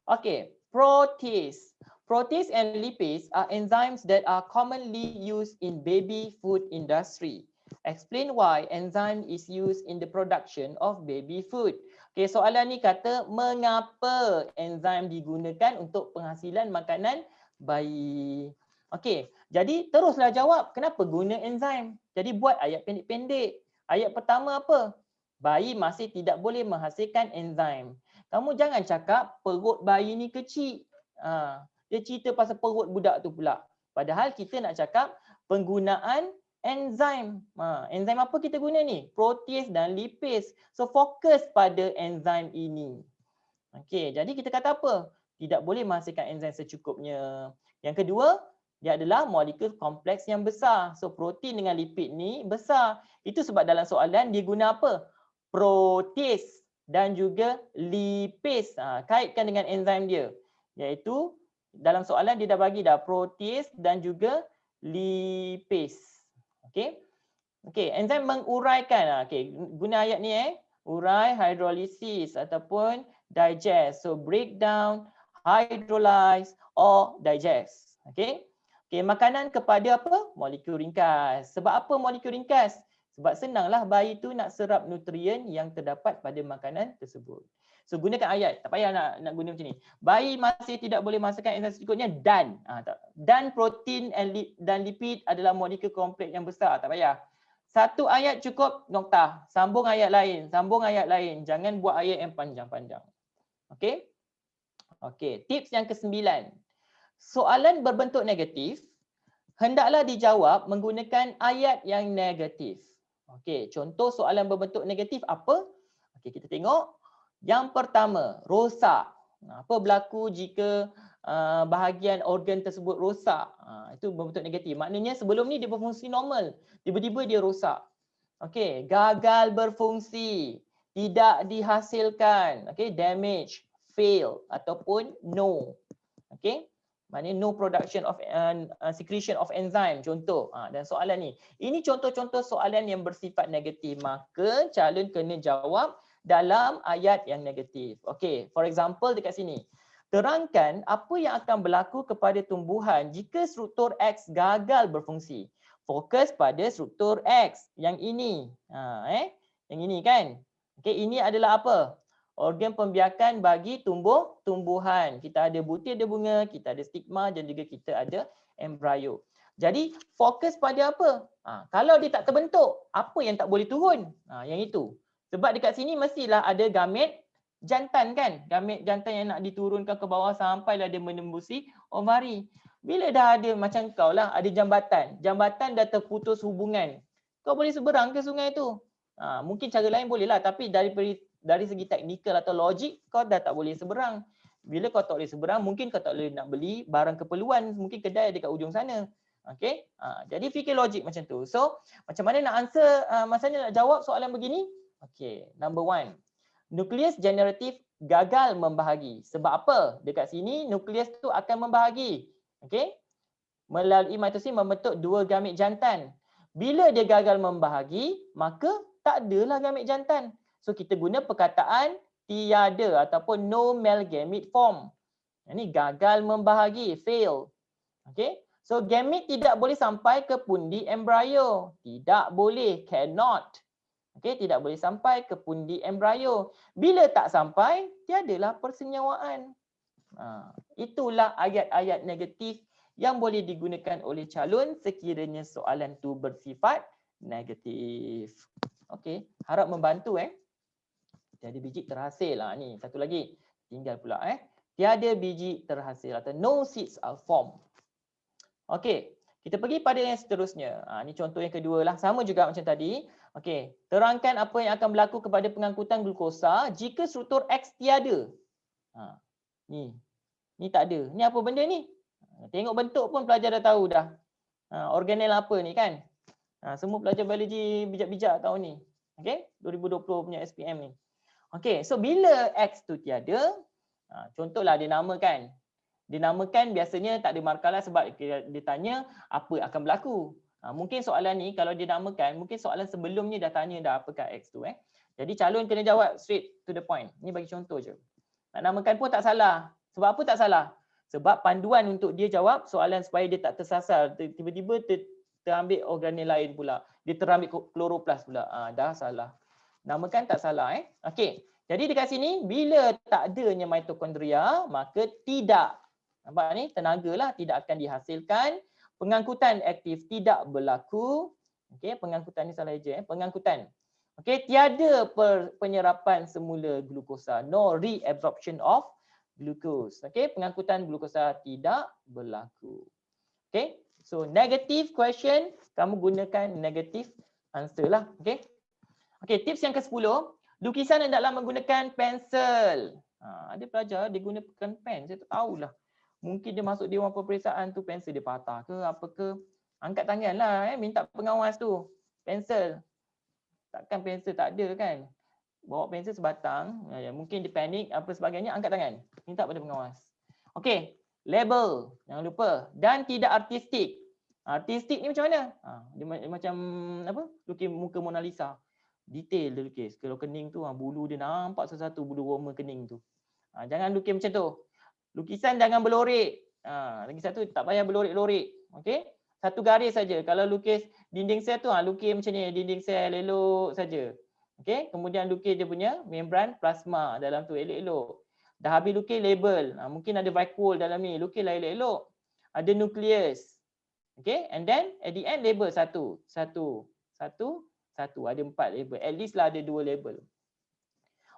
Okay, protease. Protease and lipase are enzymes that are commonly used in baby food industry. Explain why enzyme is used in the production of baby food. Okay, soalan ni kata mengapa enzim digunakan untuk penghasilan makanan bayi. Okay, jadi teruslah jawab kenapa guna enzim. Jadi buat ayat pendek-pendek. Ayat pertama apa? Bayi masih tidak boleh menghasilkan enzim. Kamu jangan cakap perut bayi ni kecil. Dia cerita pasal perut budak tu pula. Padahal kita nak cakap penggunaan enzim. Enzim apa kita guna ni? Protease dan lipase. So fokus pada enzim ini. Okey, jadi kita kata apa? Tidak boleh menghasilkan enzim secukupnya. Yang kedua, dia adalah molekul kompleks yang besar. So protein dengan lipid ni besar. Itu sebab dalam soalan dia guna apa? Protease dan juga lipase. Kaitkan dengan enzim dia. Iaitu dalam soalan dia dah bagi dah protease dan juga lipase. Okey. Okey, enzim menguraikan. Okey, guna ayat ni urai, hydrolysis ataupun digest. So break down, hydrolyze or digest. Okey. Okey, makanan kepada apa? Molekul ringkas. Sebab apa molekul ringkas? Sebab senanglah bayi tu nak serap nutrien yang terdapat pada makanan tersebut. So gunakan ayat, tak payah nak guna macam ni. Bayi masih tidak boleh menghasilkan enzim secukupnya dan dan protein dan lipid adalah molekul kompleks yang besar, tak payah. Satu ayat cukup, noktah. Sambung ayat lain, sambung ayat lain. Jangan buat ayat yang panjang-panjang. Okey? Okey, tips yang ke-9. Soalan berbentuk negatif hendaklah dijawab menggunakan ayat yang negatif. Okey, contoh soalan berbentuk negatif apa? Okey, kita tengok. Yang pertama, rosak. Apa berlaku jika bahagian organ tersebut rosak? Itu berbentuk negatif. Maknanya sebelum ni dia berfungsi normal. Tiba-tiba dia rosak. Okey, gagal berfungsi, tidak dihasilkan. Okey, damage, fail ataupun no. Okey, maknanya no production of secretion of enzyme contoh. Dan soalan ni. Ini contoh-contoh soalan yang bersifat negatif. Maka calon kena jawab dalam ayat yang negatif. Okey, for example dekat sini. Terangkan apa yang akan berlaku kepada tumbuhan jika struktur X gagal berfungsi. Fokus pada struktur X yang ini. Yang ini kan. Okey, ini adalah apa? Organ pembiakan bagi tumbuhan. Kita ada butir, ada bunga, kita ada stigma dan juga kita ada embrio. Jadi fokus pada apa? Kalau dia tak terbentuk, apa yang tak boleh turun? Yang itu. Sebab dekat sini mestilah ada gamet jantan kan? Gamet jantan yang nak diturunkan ke bawah sampailah dia menembusi ovari. Bila dah ada macam kau lah, ada jambatan. Jambatan dah terputus hubungan. Kau boleh seberang ke sungai tu? Mungkin cara lain boleh lah. Tapi dari segi teknikal atau logik, kau dah tak boleh seberang. Bila kau tak boleh seberang, mungkin kau tak boleh nak beli barang keperluan. Mungkin kedai dekat ujung sana. Okay? Jadi fikir logik macam tu. So, macam mana nak answer, macam mana nak jawab soalan begini? Okay, number 1. Nukleus generatif gagal membahagi. Sebab apa? Dekat sini nukleus tu akan membahagi. Okay? Melalui mitosis membentuk 2 gamet jantan. Bila dia gagal membahagi, maka tak adalah gamet jantan. So kita guna perkataan tiada ataupun no male gamete form. Ini gagal membahagi, fail. Okay? So gamete tidak boleh sampai ke pundi embrio. Tidak boleh, cannot. Okey, tidak boleh sampai ke pundi embrio. Bila tak sampai, tiadalah persenyawaan. Itulah ayat-ayat negatif yang boleh digunakan oleh calon sekiranya soalan tu bersifat negatif. Okey, harap membantu Tiada biji terhasil ni. Satu lagi. Tinggal pula Tiada biji terhasil atau no seeds are formed. Okey, kita pergi pada yang seterusnya. Ini contoh yang kedua lah. Sama juga macam tadi. Okey, terangkan apa yang akan berlaku kepada pengangkutan glukosa jika struktur X tiada. Ni tak ada. Ni apa benda ni? Tengok bentuk pun pelajar dah tahu dah. Organel apa ni kan? Semua pelajar biologi bijak-bijak tahun ni. Okey, 2020 punya SPM ni. Okey, so bila X tu tiada, contohlah dia namakan. Dinamakan biasanya tak ada markah lah sebab dia tanya apa akan berlaku. Mungkin soalan ni kalau dia namakan, mungkin soalan sebelum ni dah tanya dah apakah X tu Jadi calon kena jawab straight to the point. Ni bagi contoh je. Nak namakan pun tak salah. Sebab apa tak salah? Sebab panduan untuk dia jawab soalan supaya dia tak tersasar. Tiba-tiba terambil organel lain pula. Dia terambil kloroplas pula. Dah salah. Namakan tak salah Okey. Jadi dekat sini bila tak adanya mitokondria maka tidak. Nampak ni? Tenaga lah tidak akan dihasilkan. Pengangkutan aktif tidak berlaku. Okey, pengangkutan ni salah je pengangkutan. Okey, tiada penyerapan semula glukosa. No reabsorption of glucose. Okey, pengangkutan glukosa tidak berlaku. Okey, so negative question, kamu gunakan negative answer lah. Okey. Okey, tips yang ke-10, lukisan hendaklah menggunakan pensel. Ada pelajar dia gunakan pen, saya tak tahulah. Mungkin dia masuk dewan peperiksaan tu pensel dia patah ke apa ke. Angkat tangan lah minta pengawas tu. Pensel. Takkan pensel tak ada kan. Bawa pensel sebatang, mungkin dia panik apa sebagainya, angkat tangan. Minta pada pengawas. Okey, label. Jangan lupa. Dan tidak artistik. Artistik ni macam mana? Dia macam apa? Lukis muka Mona Lisa. Detail dia lukis. Kalau kening tu bulu dia nampak satu-satu bulu roma kening tu. Jangan lukis macam tu. Lukisan jangan berlorek. Lagi satu tak payah berlorek-lorek. Okey? Satu garis saja. Kalau lukis dinding sel tu lukis macam ni, dinding sel elok saja. Okey, kemudian lukis dia punya membran plasma dalam tu elok-elok. Dah habis lukis label. Mungkin ada vacuole dalam ni, lukislah elok-elok. Ada nukleus. Okey, and then at the end label satu. Ada 4 label. At least lah ada 2 label.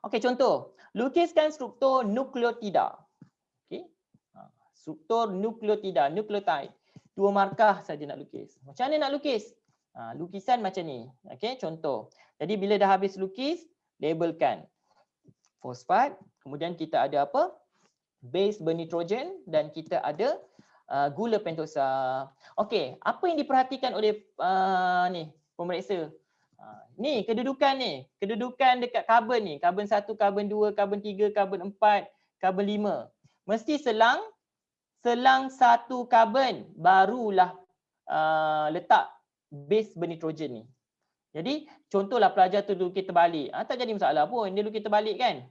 Okey, contoh. Lukiskan struktur nukleotida. Okey. Struktur nukleotida, nucleotide. 2 markah saja nak lukis. Macam mana nak lukis? Lukisan macam ni. Okey, contoh. Jadi bila dah habis lukis, labelkan. Fosfat, kemudian kita ada apa? Base bernitrogen dan kita ada gula pentosa. Okey, apa yang diperhatikan oleh pemeriksa? Ni kedudukan ni. Kedudukan dekat karbon ni. Karbon 1, karbon 2, karbon 3, karbon 4, karbon 5. Mesti selang 1 karbon barulah letak base bernitrogen ni. Jadi contohlah pelajar tu lukis terbalik. Tak jadi masalah pun. Dia lukis terbalik kan?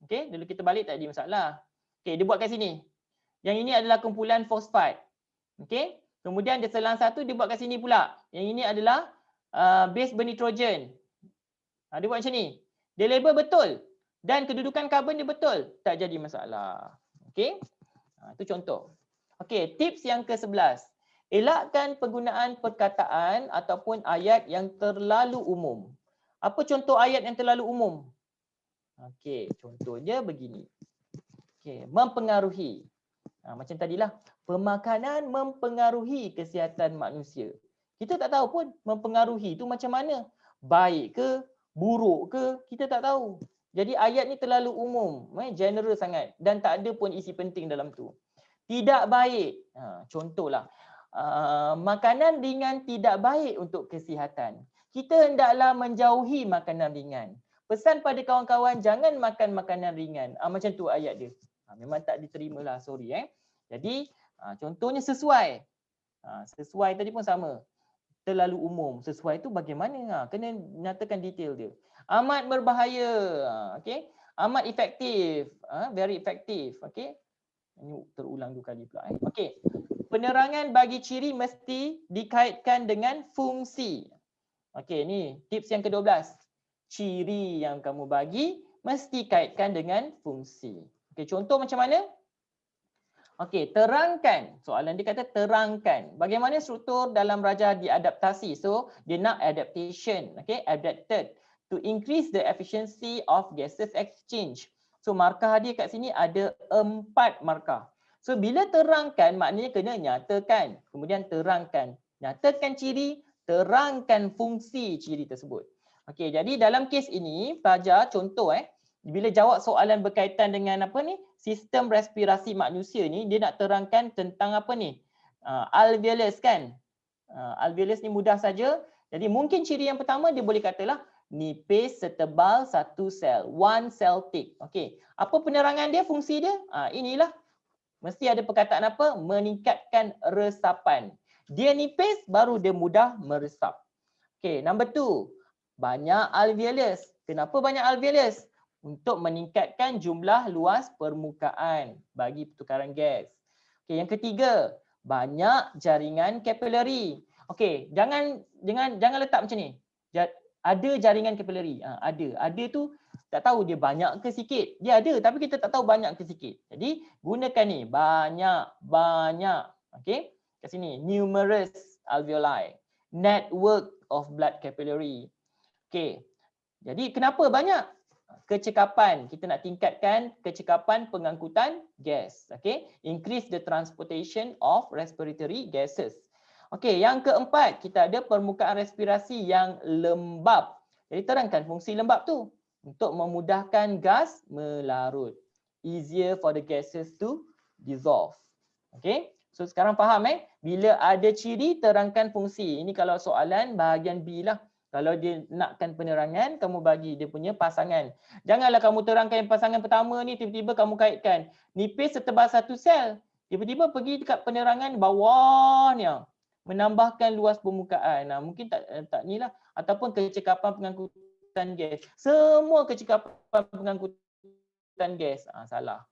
Okey, dia lukis terbalik tak jadi masalah. Okey, dia buat kat sini. Yang ini adalah kumpulan fosfat. Okey, kemudian dia selang 1, dia buat kat sini pula. Yang ini adalah base bernitrogen. Dia buat macam ni. Dia label betul dan kedudukan karbon dia betul, tak jadi masalah. Okey? Itu contoh. Okey, tips yang ke-11. Elakkan penggunaan perkataan ataupun ayat yang terlalu umum. Apa contoh ayat yang terlalu umum? Okey, contohnya begini. Okey, mempengaruhi. Macam tadilah, pemakanan mempengaruhi kesihatan manusia. Kita tak tahu pun mempengaruhi itu macam mana. Baik ke, buruk ke, kita tak tahu. Jadi ayat ni terlalu umum, general sangat dan tak ada pun isi penting dalam tu. Tidak baik. Contohlah, makanan ringan tidak baik untuk kesihatan. Kita hendaklah menjauhi makanan ringan. Pesan pada kawan-kawan jangan makan makanan ringan. Macam tu ayat dia. Memang tak diterimalah, sorry. Jadi contohnya sesuai. Sesuai tadi pun sama. Terlalu umum. Sesuai tu bagaimana? Kena nyatakan detail dia. Amat berbahaya. Okey. Amat efektif. Very effective. Okey. Ini terulang 2 kali pula. Okey. Penerangan bagi ciri mesti dikaitkan dengan fungsi. Okey, ni tips yang ke-12. Ciri yang kamu bagi mesti kaitkan dengan fungsi. Okey, contoh macam mana? Okey, terangkan. Soalan dia kata terangkan. Bagaimana struktur dalam raja diadaptasi? So, dia nak adaptation. Okey, adapted to increase the efficiency of gases exchange. So, markah dia kat sini ada 4 markah. So, bila terangkan maknanya kena nyatakan. Kemudian terangkan. Nyatakan ciri, terangkan fungsi ciri tersebut. Okey, jadi dalam kes ini, pelajar contoh bila jawab soalan berkaitan dengan apa ni? Sistem respirasi manusia ni, dia nak terangkan tentang apa ni? Alveolus kan? Alveolus ni mudah saja. Jadi mungkin ciri yang pertama dia boleh katalah nipis setebal 1 sel, 1 cell thick. Okey, apa penerangan dia, fungsi dia? Inilah. Mesti ada perkataan apa? Meningkatkan resapan. Dia nipis baru dia mudah meresap. Okey, number 2. Banyak alveolus. Kenapa banyak alveolus? Untuk meningkatkan jumlah luas permukaan bagi pertukaran gas. Okey, yang ketiga, banyak jaringan kapilari. Okey, jangan letak macam ni. Ada jaringan kapilari. Ada tu tak tahu dia banyak ke sikit. Dia ada tapi kita tak tahu banyak ke sikit. Jadi gunakan ni banyak. Okey, kat sini numerous alveoli, network of blood capillary. Okey. Jadi kenapa banyak? Kecekapan. Kita nak tingkatkan kecekapan pengangkutan gas. Okey, increase the transportation of respiratory gases. Okey, yang keempat, kita ada permukaan respirasi yang lembap. Jadi terangkan fungsi lembap tu untuk memudahkan gas melarut. easier for the gases to dissolve. Okay, so sekarang faham bila ada ciri terangkan fungsi. Ini kalau soalan bahagian B lah. Kalau dia nakkan penerangan, kamu bagi dia punya pasangan. Janganlah kamu terangkan pasangan pertama ni, tiba-tiba kamu kaitkan nipis setebal satu sel. Tiba-tiba pergi dekat penerangan bawah ni, menambahkan luas permukaan. Nah, mungkin tak ni lah. Ataupun kecekapan pengangkutan gas. Semua kecekapan pengangkutan gas. Salah.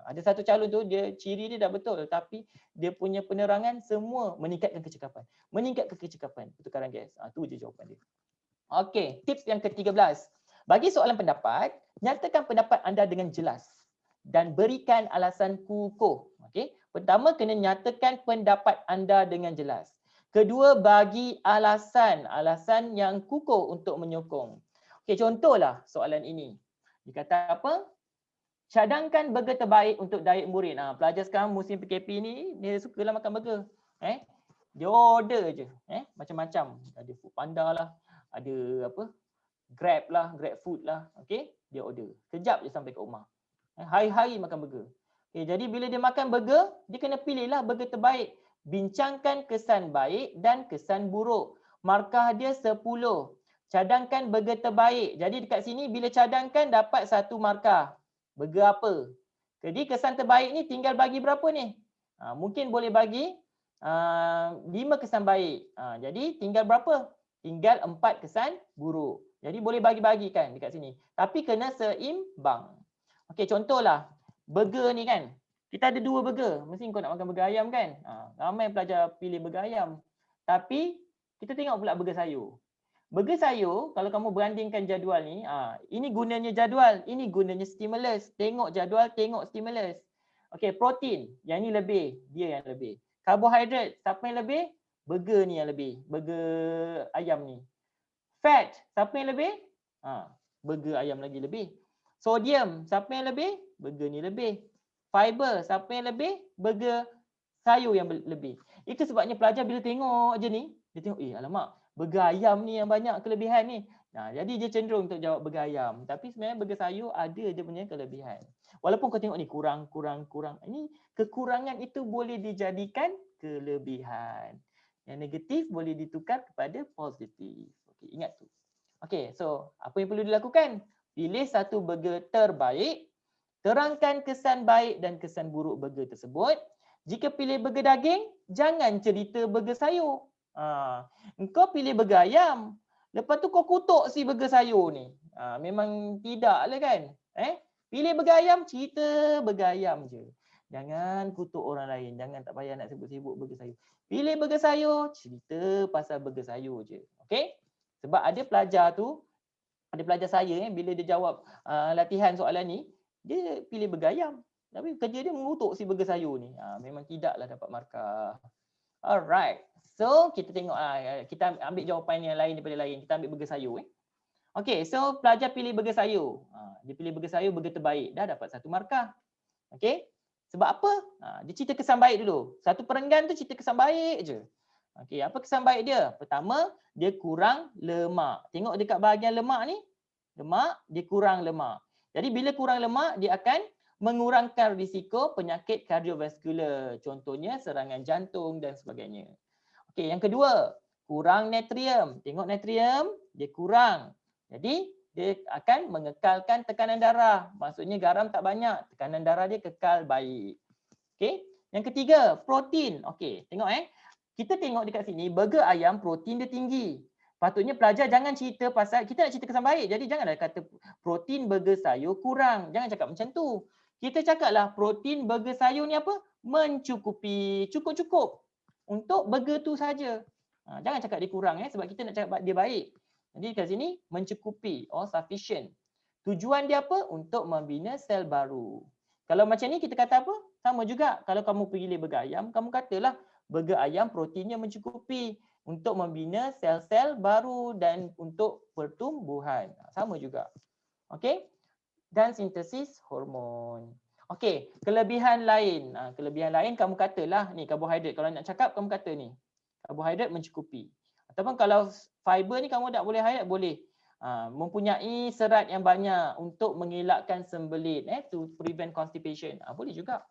Ada satu calon tu, ciri dia dah betul, tapi dia punya penerangan semua meningkatkan kecekapan. Meningkatkan kecekapan pertukaran gas. Tu je jawapan dia. Okey, tips yang ke-13. Bagi soalan pendapat, nyatakan pendapat anda dengan jelas dan berikan alasan kukuh. Okey, pertama kena nyatakan pendapat anda dengan jelas. Kedua, bagi alasan yang kukuh untuk menyokong. Okey, contohlah soalan ini. Dia kata apa? Cadangkan burger terbaik untuk diet murid. Pelajar sekarang musim PKP ni, dia sukalah makan burger. Dia order je. Macam-macam. Ada Food Panda lah. Ada apa? Grab lah, Grab Food lah. Okey, dia order. Kejap je sampai ke rumah. Hari-hari makan burger. Okay, jadi bila dia makan burger, dia kena pilihlah burger terbaik. Bincangkan kesan baik dan kesan buruk. Markah dia 10. Cadangkan burger terbaik. Jadi dekat sini bila cadangkan dapat 1 markah. Burger apa? Jadi kesan terbaik ni tinggal bagi berapa ni? Mungkin boleh bagi 5 kesan baik. Jadi tinggal berapa? Tinggal 4 kesan buruk. Jadi boleh bagi-bagikan dekat sini. Tapi kena seimbang. Okey, contohlah burger ni kan. Kita ada 2 burger. Mesti kau nak makan burger ayam kan? Ramai pelajar pilih burger ayam. Tapi kita tengok pula burger sayur. Burger sayur, kalau kamu berandingkan jadual ni, ini gunanya jadual, ini gunanya stimulus. Tengok jadual, tengok stimulus. Okey, protein, yang ni lebih, dia yang lebih. Karbohidrat, siapa yang lebih? Burger ni yang lebih, burger ayam ni. Fat, siapa yang lebih? Burger ayam lagi lebih. Sodium, siapa yang lebih? Burger ni lebih. Fiber, siapa yang lebih? Burger sayur yang lebih. Itu sebabnya pelajar bila tengok je ni, dia tengok, alamak, burger ayam ni yang banyak kelebihan ni. Jadi dia cenderung untuk jawab burger ayam. Tapi sebenarnya burger sayur ada dia punya kelebihan. Walaupun kau tengok ni kurang. Ini kekurangan itu boleh dijadikan kelebihan. Yang negatif boleh ditukar kepada positif. Okey, ingat tu. Okey, so apa yang perlu dilakukan? Pilih satu burger terbaik. Terangkan kesan baik dan kesan buruk burger tersebut. Jika pilih burger daging, jangan cerita burger sayur. Engkau pilih burger ayam, lepas tu kau kutuk si burger sayur ni. Memang tidak lah kan. Pilih burger ayam, cerita burger ayam je. Jangan kutuk orang lain. Jangan tak payah nak sebut-sebut burger sayur. Pilih burger sayur, cerita pasal burger sayur je. Okay? Sebab ada pelajar tu, ada pelajar saya bila dia jawab latihan soalan ni, dia pilih burger ayam. Tapi kerja dia mengutuk si burger sayur ni. Memang tidaklah dapat markah. Alright. So kita tengok kita ambil jawapan yang lain daripada lain. Kita ambil burger sayur. Okay, so pelajar pilih burger sayur. Dia pilih burger sayur, burger terbaik. Dah dapat 1 markah. Okay. Sebab apa? Dia cerita kesan baik dulu. Satu perenggan tu cerita kesan baik je. Okay, apa kesan baik dia? Pertama, dia kurang lemak. Tengok dekat bahagian lemak ni. Lemak, dia kurang lemak. Jadi bila kurang lemak, dia akan mengurangkan risiko penyakit kardiovaskular. Contohnya serangan jantung dan sebagainya. Okey, yang kedua, kurang natrium. Tengok natrium, dia kurang. Jadi, dia akan mengekalkan tekanan darah. Maksudnya garam tak banyak, tekanan darah dia kekal baik. Okey, yang ketiga, protein. Okey, tengok kita tengok dekat sini, burger ayam protein dia tinggi. Patutnya pelajar jangan cerita pasal, kita nak cerita kesan baik. Jadi janganlah kata protein burger sayur kurang. Jangan cakap macam tu. Kita cakaplah protein burger sayur ni apa? Mencukupi, cukup-cukup. Untuk burger tu saja. Jangan cakap dia kurang sebab kita nak cakap dia baik. Jadi kat sini mencukupi or sufficient. Tujuan dia apa? Untuk membina sel baru. Kalau macam ni kita kata apa? Sama juga. Kalau kamu pilih burger ayam, kamu katalah burger ayam proteinnya mencukupi untuk membina sel-sel baru dan untuk pertumbuhan. Sama juga. Okey? Dan sintesis hormon. Okey, kelebihan lain. Kelebihan lain kamu katalah ni karbohidrat. Kalau nak cakap kamu kata ni. Karbohidrat mencukupi. Ataupun kalau fiber ni kamu tak boleh highlight, boleh. Mempunyai serat yang banyak untuk mengelakkan sembelit, to prevent constipation. Boleh juga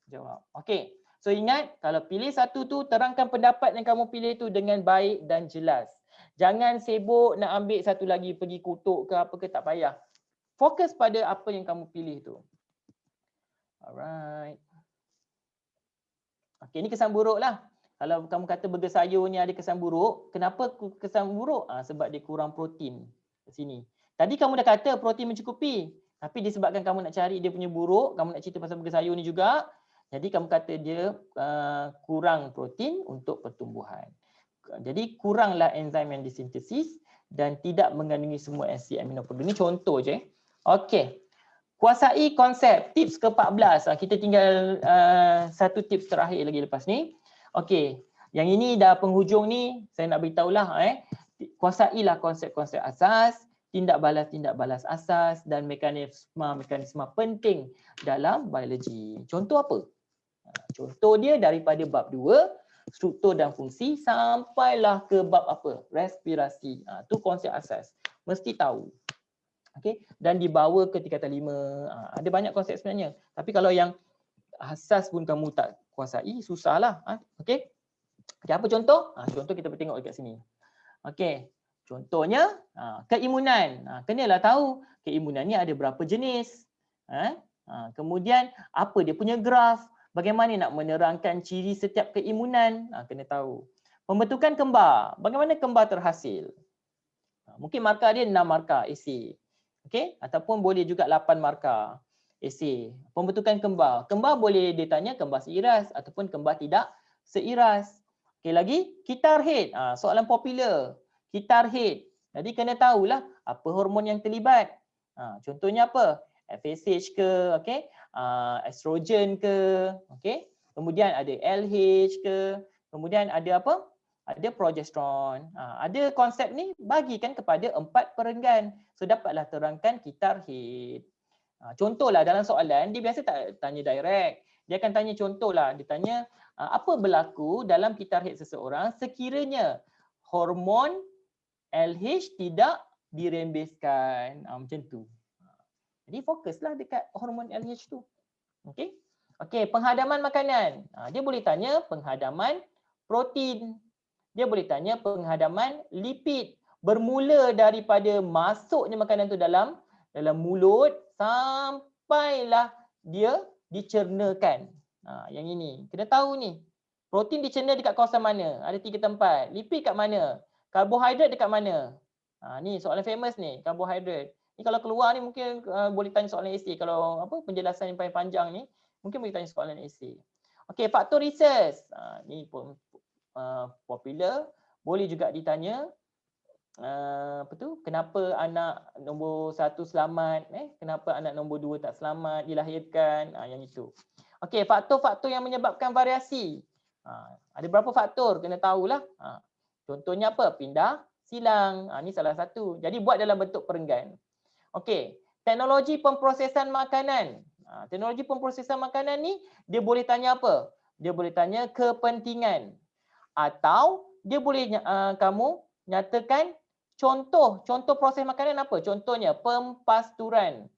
jawab. Okey. So ingat, kalau pilih satu tu, terangkan pendapat yang kamu pilih tu dengan baik dan jelas. Jangan sibuk nak ambil satu lagi, pergi kutuk ke apa ke, tak payah. Fokus pada apa yang kamu pilih tu. Alright. Okey, ni kesan buruk lah. Kalau kamu kata burger sayur ni ada kesan buruk, kenapa kesan buruk? Sebab dia kurang protein kat sini. Tadi kamu dah kata protein mencukupi, tapi disebabkan kamu nak cari dia punya buruk, kamu nak cerita pasal burger sayur ni juga, jadi kamu kata dia kurang protein untuk pertumbuhan. Jadi kuranglah enzim yang disintesis dan tidak mengandungi semua asid aminoprotein. Ini contoh je. Okey. Kuasai konsep. Tips ke-14. Kita tinggal satu tips terakhir lagi lepas ni. Okey. Yang ini dah penghujung ni, saya nak beritahulah. Kuasailah konsep-konsep asas, tindak balas asas dan mekanisme penting dalam biologi. Contoh apa? Contoh dia daripada bab 2, struktur dan fungsi, sampailah ke bab apa? Respirasi. Tu konsep asas. Mesti tahu. Okey, dan dibawa ke tingkatan 5. Ada banyak konsep sebenarnya. Tapi kalau yang asas pun kamu tak kuasai, susahlah. Okey. Okay, apa contoh? Contoh kita tengok dekat sini. Okey. Contohnya keimunan. Kenalah tahu keimunan ni ada berapa jenis. Kemudian apa dia punya graf? Bagaimana nak menerangkan ciri setiap keimunan? Kena tahu. Pembentukan kembar. Bagaimana kembar terhasil? Mungkin markah dia 6 markah esei. Okey, ataupun boleh juga 8 markah esei. Pembentukan kembar. Kembar boleh ditanya kembar seiras ataupun kembar tidak seiras. Okey lagi, kitar head. Soalan popular. Kitar head. Jadi kena tahulah apa hormon yang terlibat. Contohnya apa? FSH ke, okey? Estrogen ke, okey? Kemudian ada LH ke, kemudian ada apa? Ada progesteron. Ada konsep ni bagikan kepada 4 perenggan. So dapatlah terangkan kitar head. Contohlah dalam soalan dia biasa tak tanya direct. Dia akan tanya contohlah, dia tanya apa berlaku dalam kitar head seseorang sekiranya hormon LH tidak dirembeskan. Macam tu. Jadi fokuslah dekat hormon LH tu. Okey. Okey, penghadaman makanan. Dia boleh tanya penghadaman protein. Dia boleh tanya penghadaman lipid. Bermula daripada masuknya makanan tu dalam mulut sampailah dia dicernakan. Yang ini kena tahu ni. Protein dicerna dekat kawasan mana? Ada 3 tempat. Lipid kat mana? Karbohidrat dekat mana? Ni soalan famous ni, karbohidrat. Ni kalau keluar ni mungkin boleh tanya soalan esei. Kalau apa penjelasan yang paling panjang ni, mungkin boleh tanya soalan esei. Okey, faktor research. Ni pun popular. Boleh juga ditanya kenapa anak nombor 1 selamat, kenapa anak nombor 2 tak selamat dilahirkan, yang itu. Okey, faktor-faktor yang menyebabkan variasi. Ada berapa faktor kena tahulah. Contohnya apa? Pindah silang. Ni salah satu. Jadi buat dalam bentuk perenggan. Okey, teknologi pemprosesan makanan. Teknologi pemprosesan makanan ni dia boleh tanya apa? Dia boleh tanya kepentingan. Atau dia boleh kamu nyatakan contoh proses makanan apa? Contohnya pempasturan.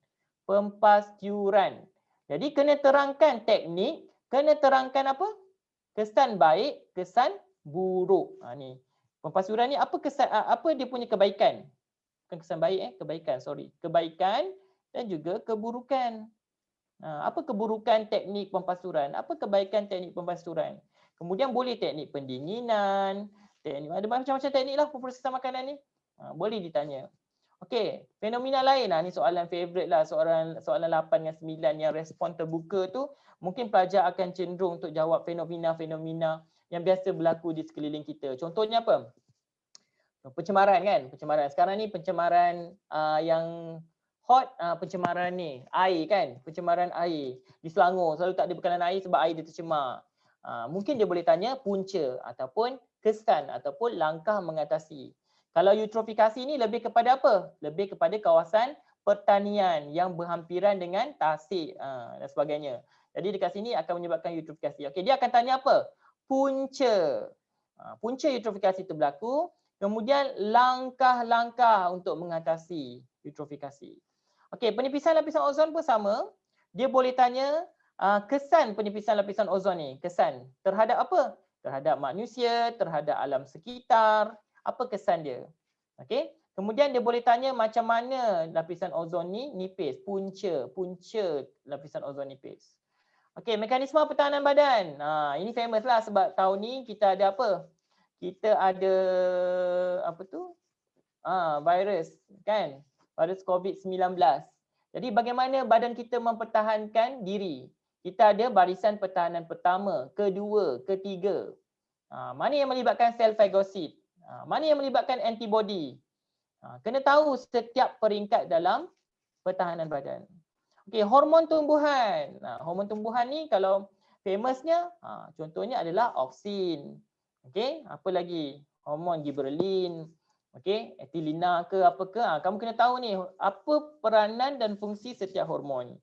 Pempasturan. Jadi kena terangkan teknik, kena terangkan apa? Kesan baik, kesan buruk. Ni. Pempasturan ni apa kesan, apa dia punya kebaikan? Bukan kesan baik, kebaikan, sorry. Kebaikan dan juga keburukan. Apa keburukan teknik pempasturan? Apa kebaikan teknik pempasturan? Kemudian boleh teknik pendinginan, teknik, ada macam-macam teknik lah pemprosesan makanan ni. Boleh ditanya. Okey, fenomena lain. Ni soalan favorite lah, soalan 8 dengan 9 yang respon terbuka tu. Mungkin pelajar akan cenderung untuk jawab fenomena-fenomena yang biasa berlaku di sekeliling kita. Contohnya apa? Pencemaran kan? Pencemaran. Sekarang ni pencemaran yang hot, pencemaran ni. Air kan? Pencemaran air. Di Selangor selalu tak ada bekalan air sebab air dia tercemar. Mungkin dia boleh tanya punca ataupun kesan ataupun langkah mengatasi. Kalau eutrofikasi ni lebih kepada apa? Lebih kepada kawasan pertanian yang berhampiran dengan tasik dan sebagainya. Jadi dekat sini akan menyebabkan eutrofikasi. Okey, dia akan tanya apa? Punca. Punca eutrofikasi itu berlaku Kemudian langkah-langkah untuk mengatasi eutrofikasi. Okey, penipisan lapisan ozon pun sama. Dia boleh tanya kesan penipisan lapisan ozon ni. Kesan terhadap apa? Terhadap manusia, terhadap alam sekitar. Apa kesan dia? Okey. Kemudian dia boleh tanya macam mana lapisan ozon ni nipis, punca lapisan ozon nipis. Okey, mekanisme pertahanan badan. Ini famous lah sebab tahun ni kita ada apa? Kita ada apa tu? Virus kan? Virus COVID-19. Jadi bagaimana badan kita mempertahankan diri? Kita ada barisan pertahanan pertama, kedua, ketiga. Mana yang melibatkan sel fagosit? Mana yang melibatkan antibody? Kena tahu setiap peringkat dalam pertahanan badan. Okey, hormon tumbuhan. Hormon tumbuhan ni kalau famousnya, contohnya adalah auksin. Okey, apa lagi? Hormon gibberellin. Okey, etilina ke apa ke? Kamu kena tahu ni apa peranan dan fungsi setiap hormon.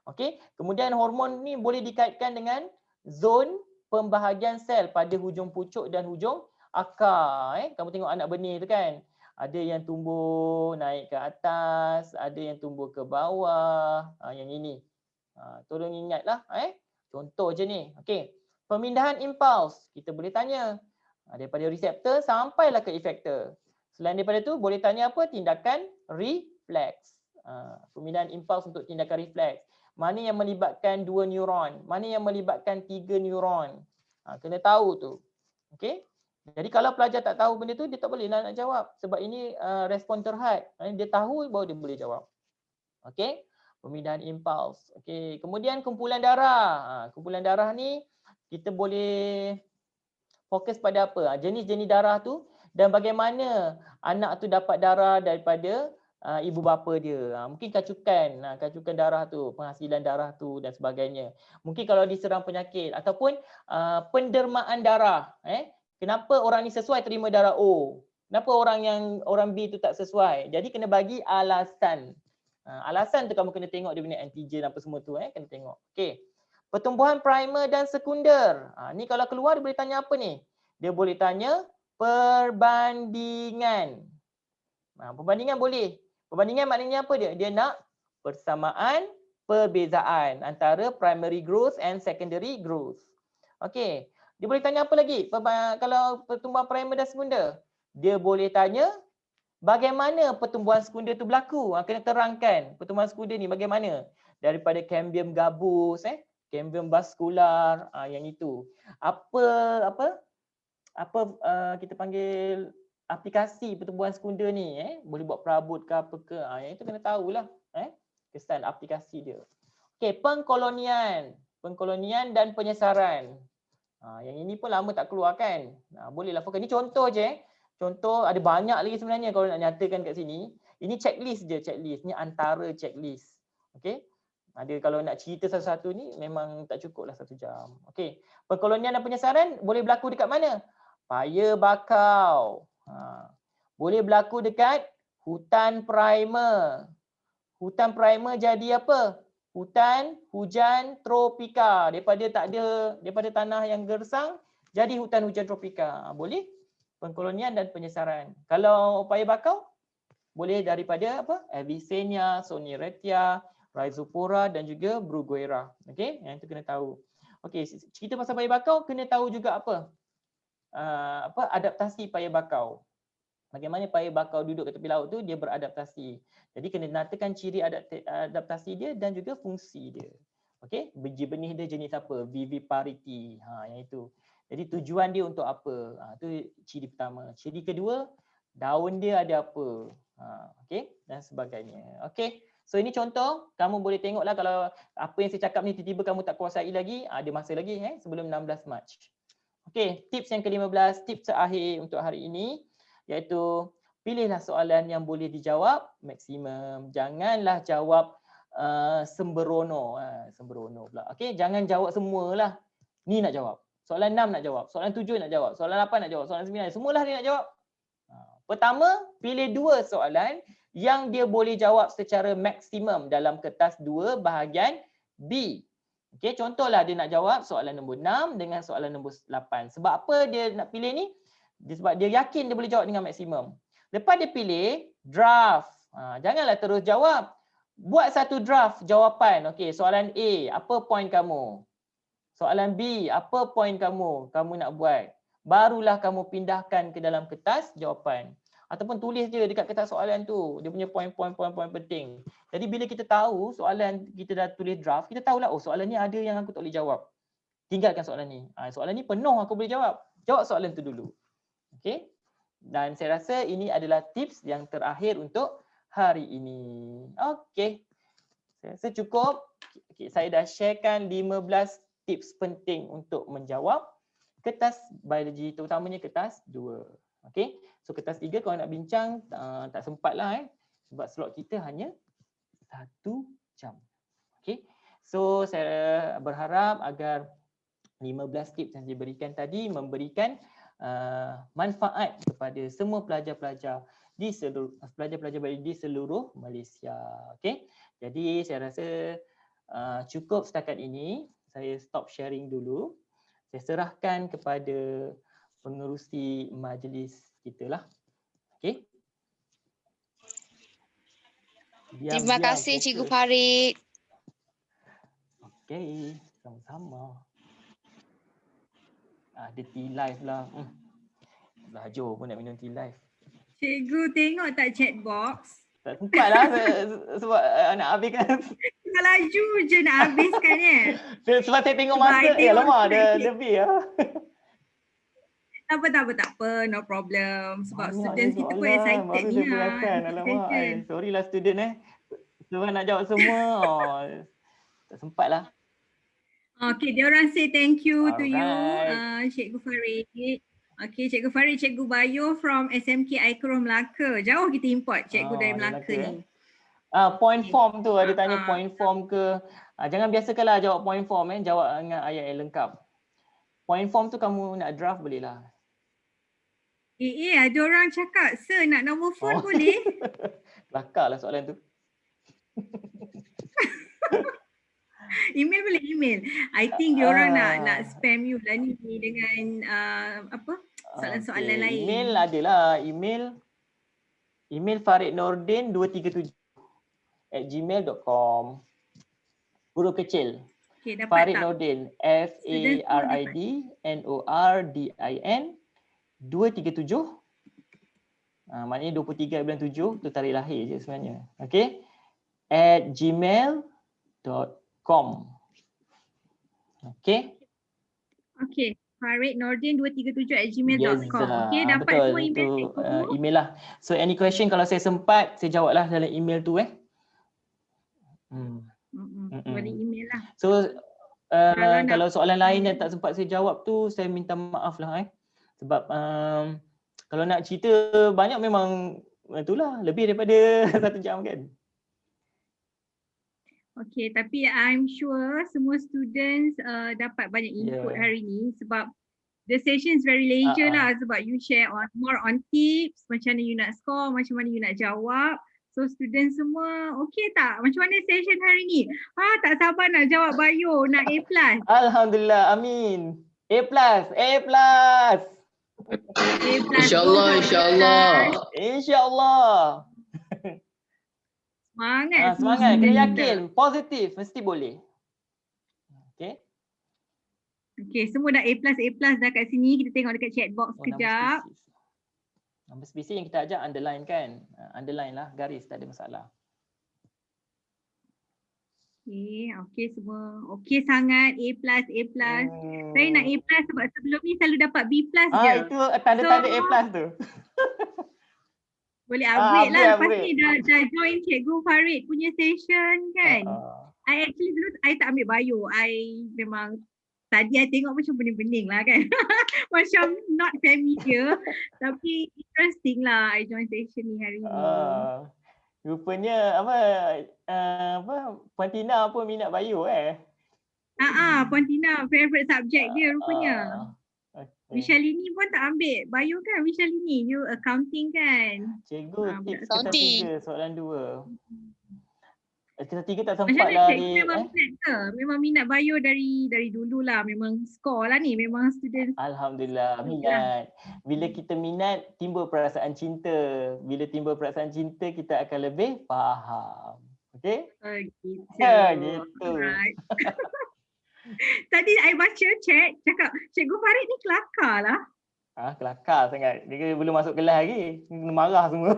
Okey, kemudian hormon ni boleh dikaitkan dengan zon pembahagian sel pada hujung pucuk dan hujung akar. Kamu tengok anak benih tu kan? Ada yang tumbuh naik ke atas, ada yang tumbuh ke bawah. Yang ini. Tolong ingatlah. Contoh je ni. Okey. Pemindahan impuls. Kita boleh tanya. Daripada reseptor sampailah ke efektor. Selain daripada tu, boleh tanya apa? Tindakan refleks. Pemindahan impuls untuk tindakan refleks. Mana yang melibatkan 2 neuron? Mana yang melibatkan 3 neuron? Kena tahu tu. Okey. Jadi kalau pelajar tak tahu benda tu, dia tak boleh nak jawab. Sebab ini respon terhad. Dia tahu baru dia boleh jawab. Okey. Pemindahan impuls. Okey. Kemudian kumpulan darah. Kumpulan darah ni kita boleh fokus pada apa? Jenis-jenis darah tu dan bagaimana anak tu dapat darah daripada ibu bapa dia. Mungkin kacukan darah tu, penghasilan darah tu dan sebagainya. Mungkin kalau diserang penyakit ataupun pendermaan darah. Kenapa orang ni sesuai terima darah O? Kenapa orang B tu tak sesuai? Jadi kena bagi alasan. Alasan tu kamu kena tengok dia punya antigen apa semua tu, kena tengok. Okey. Pertumbuhan primer dan sekunder. Ni kalau keluar dia boleh tanya apa ni? Dia boleh tanya perbandingan. Perbandingan boleh. Perbandingan maknanya apa dia? Dia nak persamaan, perbezaan antara primary growth and secondary growth. Okey. Dia boleh tanya apa lagi? Kalau pertumbuhan primer dan sekunder, dia boleh tanya bagaimana pertumbuhan sekunder tu berlaku. Kena terangkan pertumbuhan sekunder ni bagaimana? Daripada cambium gabus, cambium vascular, yang itu. Apa kita panggil aplikasi pertumbuhan sekunder ni, boleh buat perabot ke apa ke. Yang itu kena tahulah, kesan aplikasi dia. Okey, pengkolonian dan penyesaran. Yang ini pun lama tak keluar kan. Bolehlah fokus. Ini contoh je. Contoh ada banyak lagi sebenarnya kalau nak nyatakan kat sini. Ini checklist je, checklist. Ini antara checklist. Okey. Ada kalau nak cerita satu-satu ni memang tak cukup lah 1 jam. Okey. Pengkolonian dan penyesaran boleh berlaku dekat mana? Paya bakau. Boleh berlaku dekat hutan primer. Hutan primer jadi apa? Hutan hujan tropika. Daripada tanah yang gersang jadi hutan hujan tropika. Boleh pengkolonian dan penyesaran. Kalau paya bakau boleh daripada apa? Avicennia, Soniratia, Rhizopora dan juga Bruguera. Okey, yang itu kena tahu. Okey, cerita pasal paya bakau kena tahu juga apa? Adaptasi paya bakau. Bagaimana paya bakau duduk kat tepi laut tu dia beradaptasi. Jadi kena nyatakan ciri adaptasi dia dan juga fungsi dia. Okey, biji benih dia jenis apa? Viviparity. Yang itu. Jadi tujuan dia untuk apa? Tu ciri pertama. Ciri kedua, daun dia ada apa? Okey, dan sebagainya. Okey. So ini contoh, kamu boleh tengoklah kalau apa yang saya cakap ni tiba-tiba kamu tak kuasai lagi, ada masa lagi sebelum 16 Mac. Okey, tips yang ke-15, tips terakhir untuk hari ini iaitu pilihlah soalan yang boleh dijawab maksimum. Janganlah jawab sembrono. Sembrono pula. Okey, jangan jawab semualah. Ni nak jawab. Soalan 6 nak jawab, soalan 7 nak jawab, soalan 8 nak jawab, soalan 9, semualah dia nak jawab. Pertama, pilih 2 soalan yang dia boleh jawab secara maksimum dalam kertas 2 bahagian B. Okey, contohlah dia nak jawab soalan nombor 6 dengan soalan nombor 8. Sebab apa dia nak pilih ni? Sebab dia yakin dia boleh jawab dengan maksimum. Lepas dia pilih draft. Janganlah terus jawab. Buat satu draft jawapan. Okey, soalan A, apa point kamu? Soalan B, apa point kamu? Kamu nak buat. Barulah kamu pindahkan ke dalam kertas jawapan. Ataupun tulis je dekat kertas soalan tu. Dia punya poin-poin penting. Jadi bila kita tahu soalan kita dah tulis draft, kita tahulah oh soalan ni ada yang aku tak boleh jawab. Tinggalkan soalan ni. Soalan ni penuh aku boleh jawab. Jawab soalan tu dulu. Okey. Dan saya rasa ini adalah tips yang terakhir untuk hari ini. Okey. Saya rasa cukup. Okay, saya dah sharekan 15 tips penting untuk menjawab kertas biologi, terutamanya kertas 2. Okey. So kertas 3 kalau nak bincang tak sempatlah sebab slot kita hanya 1 jam. Okey. So saya berharap agar 15 tips yang diberikan tadi memberikan manfaat kepada semua pelajar-pelajar di seluruh pelajar-pelajar di seluruh Malaysia. Okey. Jadi saya rasa cukup setakat ini. Saya stop sharing dulu. Saya serahkan kepada pengerusi majlis kita lah. Okey.
Terima kasih Cikgu Farid.
Okey, sama-sama. Ada tea live lah. Laju pun nak minum tea live.
Cikgu tengok tak chat box?
Tak sempat lah sebab nak habiskan.
Dah laju je nak habiskan
Sebab saya tengok masa, lama ada lebih lah.
Tak apa, no problem. Sebab students kita pun excited ni lah.
Sorry lah student Sebab nak jawab semua. Tak sempat lah.
Okay, dia orang say thank you to you, Cikgu Farid. Okay, Cikgu Farid, Cikgu Bayu from SMK Aikro Melaka. Jauh kita import cikgu dari Melaka ni.
Point form tu ada tanya point form ke. Jangan biasakanlah jawab point form jawab dengan ayat yang lengkap. Point form tu kamu nak draft boleh lah.
Ada orang cakap, sir nak nombor phone boleh?
Kelakar lah soalan tu.
Email boleh email. I think dia orang nak spam you lah ni dengan soalan-soalan lain.
Email adalah email faridnordin237@gmail.com. Huruf kecil.
Okay, dapat
Farid Nordin, FARIDNORDIN 237. Maknanya 23 bulan 7 tu tarikh lahir je sebenarnya. Okey. @gmail.com. Okey.
Okey. faridnordin237@gmail.com. Okey, dapat
betul,
semua email
itu, email lah. So any question kalau saya sempat saya jawablah dalam email tu
Boleh email lah.
So kalau soalan lain yang tak sempat saya jawab tu saya minta maaf lah sebab kalau nak cerita banyak memang itulah lebih daripada 1 jam kan.
Okay, tapi I'm sure semua students dapat banyak input hari ni sebab the session is very leisure lah sebab you share more on tips, macam mana you nak score, macam mana you nak jawab. So students semua okay tak? Macam mana session hari ni? Tak sabar nak jawab bio, nak A+.
Alhamdulillah, amin. A+.
InsyaAllah.
Semangat, kena yakin, positif, mesti boleh. Okay.
Okay, semua dah A+ dah kat sini. Kita tengok dekat chat box kejap.
Nombor spesies yang kita ajak underline kan. Underline lah, garis, tak ada masalah.
Okay semua. Okay sangat, A+. Saya nak A+ sebab sebelum ni selalu dapat B+ je.
Itu tanda-tanda A+ tu.
Boleh upgrade lah. Lepas ni dah join Cikgu Farid punya session kan. I actually dulu I tak ambil bio. I memang tadi I tengok macam bening-bening lah kan. Macam not familiar. Tapi interesting lah I join session ni hari ni.
Rupanya Puan Tina pun minat bio
Puan Tina favorite subject dia rupanya. Wishalini pun tak ambil bio kan Wishalini? You accounting kan?
Cikgu tips kita 3 soalan 2. Kita tiga tak
Macam
sempat
mana
lah
cikgu memang minat ke? Memang minat bio dari dulu lah. Memang score lah ni. Memang student.
Alhamdulillah minat. Bila kita minat, timbul perasaan cinta. Bila timbul perasaan cinta, kita akan lebih faham. Okay?
Gitu.
Gitu.
Alright. Tadi I baca chat cakap Cikgu Farid ni kelakar lah.
Kelakar sangat. Dia belum masuk kelas lagi. Kena marah semua.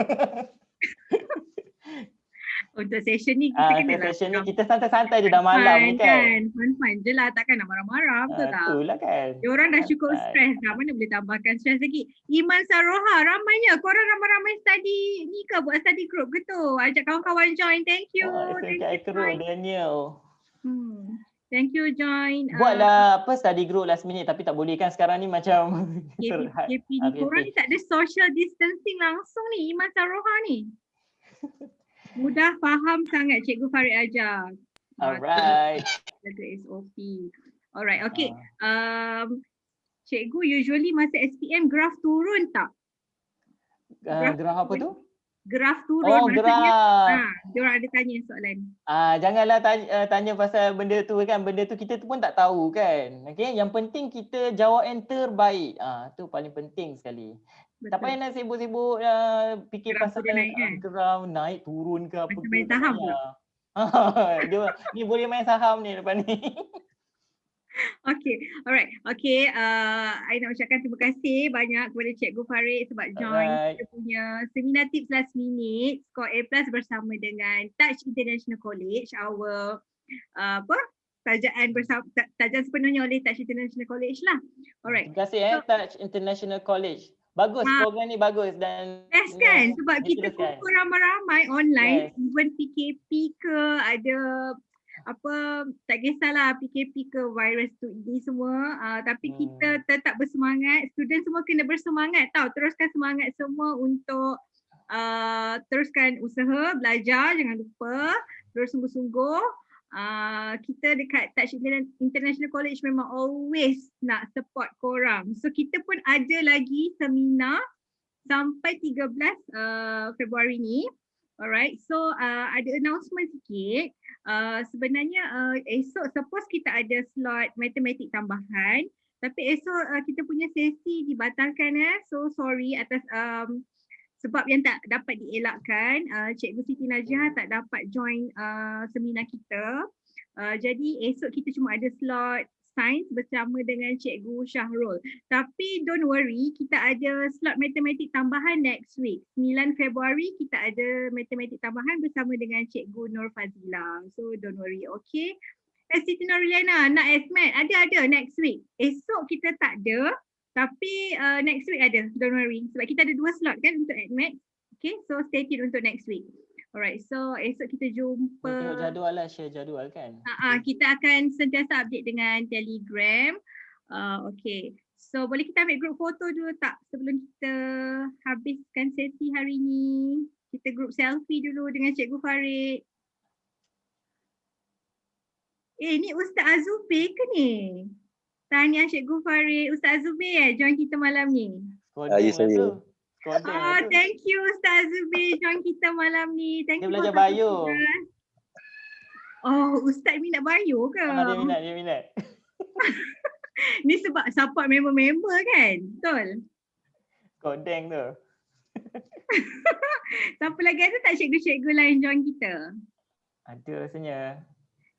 Untuk session ni kita kena lah.
Session ni kita santai-santai je dah malam ni kan.
Fun-fun je lah. Takkan nak marah-marah. Betul tak?
Itulah kan.
Diorang dah cukup stres dah. Mana boleh tambahkan stres lagi. Iman Saroha, ramainya. Korang ramai-ramai study ni ke? Buat study group ke tu? Ajak kawan-kawan join. Thank you. Thank you,
join. Daniel.
Thank you, join.
Buatlah study group last minute tapi tak boleh kan sekarang ni macam
KP ni. Korang ni tak ada social distancing langsung ni. Iman Saroha ni. Mudah faham sangat Cikgu Farid ajar.
Alright.
Jaga SOP. Alright, okay. Cikgu usually masa SPM graf turun tak?
Graf apa tu?
Graf turun.
Oh, graf.
Diorang ada tanya soalan.
Janganlah tanya pasal benda tu kan. Benda tu kita tu pun tak tahu kan. Okay? Yang penting kita jawab yang terbaik. Tu paling penting sekali. Betul. Tak payah nak sibuk-sibuk fikir pasal graf naik turun ke apa ke.
Main saham ke?
Ni boleh main saham ni lepas ni.
Okay, alright. Okay, I nak ucapkan terima kasih banyak kepada Cikgu Farid sebab join kita punya seminar tips last minute, score A+ bersama dengan Touch International College, our tajaan sepenuhnya oleh Touch International College lah. Alright.
Terima kasih Touch International College. Bagus, program ni bagus dan
best kan sebab kita kumpul ramai-ramai online, even PKP ke ada apa tak kisahlah PKP ke virus tu ini semua tapi kita tetap bersemangat, student semua kena bersemangat tau, teruskan semangat semua untuk teruskan usaha, belajar, jangan lupa terus sungguh-sungguh. Kita dekat Touch International College memang always nak support korang. So kita pun ada lagi seminar sampai 13 Februari ni. Alright, so ada announcement sikit. Sebenarnya esok suppose kita ada slot matematik tambahan. Tapi esok kita punya sesi dibatalkan So sorry atas sebab yang tak dapat dielakkan. Cikgu Siti Najiah tak dapat join seminar kita. Jadi esok kita cuma ada slot sains bersama dengan Cikgu Syahrul. Tapi don't worry, kita ada slot matematik tambahan next week. 9 Februari kita ada matematik tambahan bersama dengan Cikgu Nur Fazila. So don't worry, okay? Siti Noriliana, nak SMAT? Ada next week. Esok kita tak ada. Tapi next week ada, don't worry. Sebab kita ada 2 slot kan untuk admit. Okay, so stay tune untuk next week. Alright, so esok kita jumpa.
Tengok jadual lah, share jadual kan.
Kita akan sentiasa update dengan Telegram. Okay, so boleh kita ambil group foto dulu tak sebelum kita habiskan sesi hari ni. Kita group selfie dulu dengan Cikgu Farid. Ni Ustaz Azubir ke ni? Tahniah Cikgu Farid. Ustaz Azubir join kita malam ni.
Ya, saya.
Thank you Ustaz Azubir join kita malam ni. Thank you.
Dia belajar bio.
Ustaz minat bio ke?
Dia minat.
Ni sebab support member-member kan? Betul?
Kodeng tu.
Siapa lagi ada tak cikgu-cikgu lain join kita?
Ada rasanya.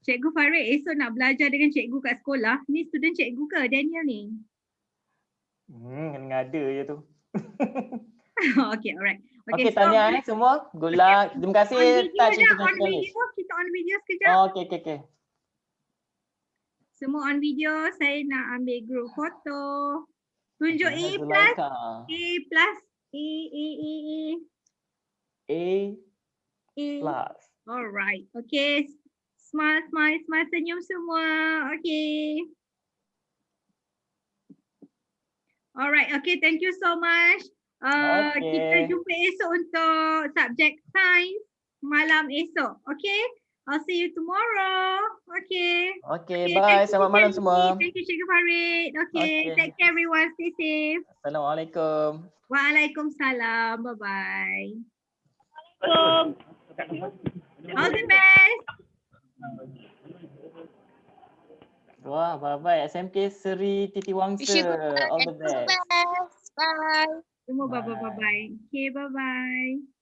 Cikgu Farid esok nak belajar dengan cikgu kat sekolah. Ni student cikgu ke Daniel ni?
Kena ada je tu.
Okay, alright.
Okay, tanya semua. Good luck. Terima kasih.
Kita on video sekejap.
Okay.
Semua on video. Saya nak ambil group foto. Tunjuk A+. Alright. Okay. Smile, senyum semua. Okay. Alright, okay, thank you so much. Kita jumpa esok untuk subjek sains malam esok. Okay, I'll see you tomorrow. Okay.
Okay, bye. Selamat malam semua.
Thank you, Cikgu Farid. Okay, take care everyone. Stay safe.
Assalamualaikum.
Waalaikumsalam. Bye-bye. All the best.
Wah, bye-bye SMK Seri Titi Wangsa.
Wish you good luck
All
and
the
all the
best.
best. Bye.
Semua
Bye.
bye-bye. Okay, bye-bye.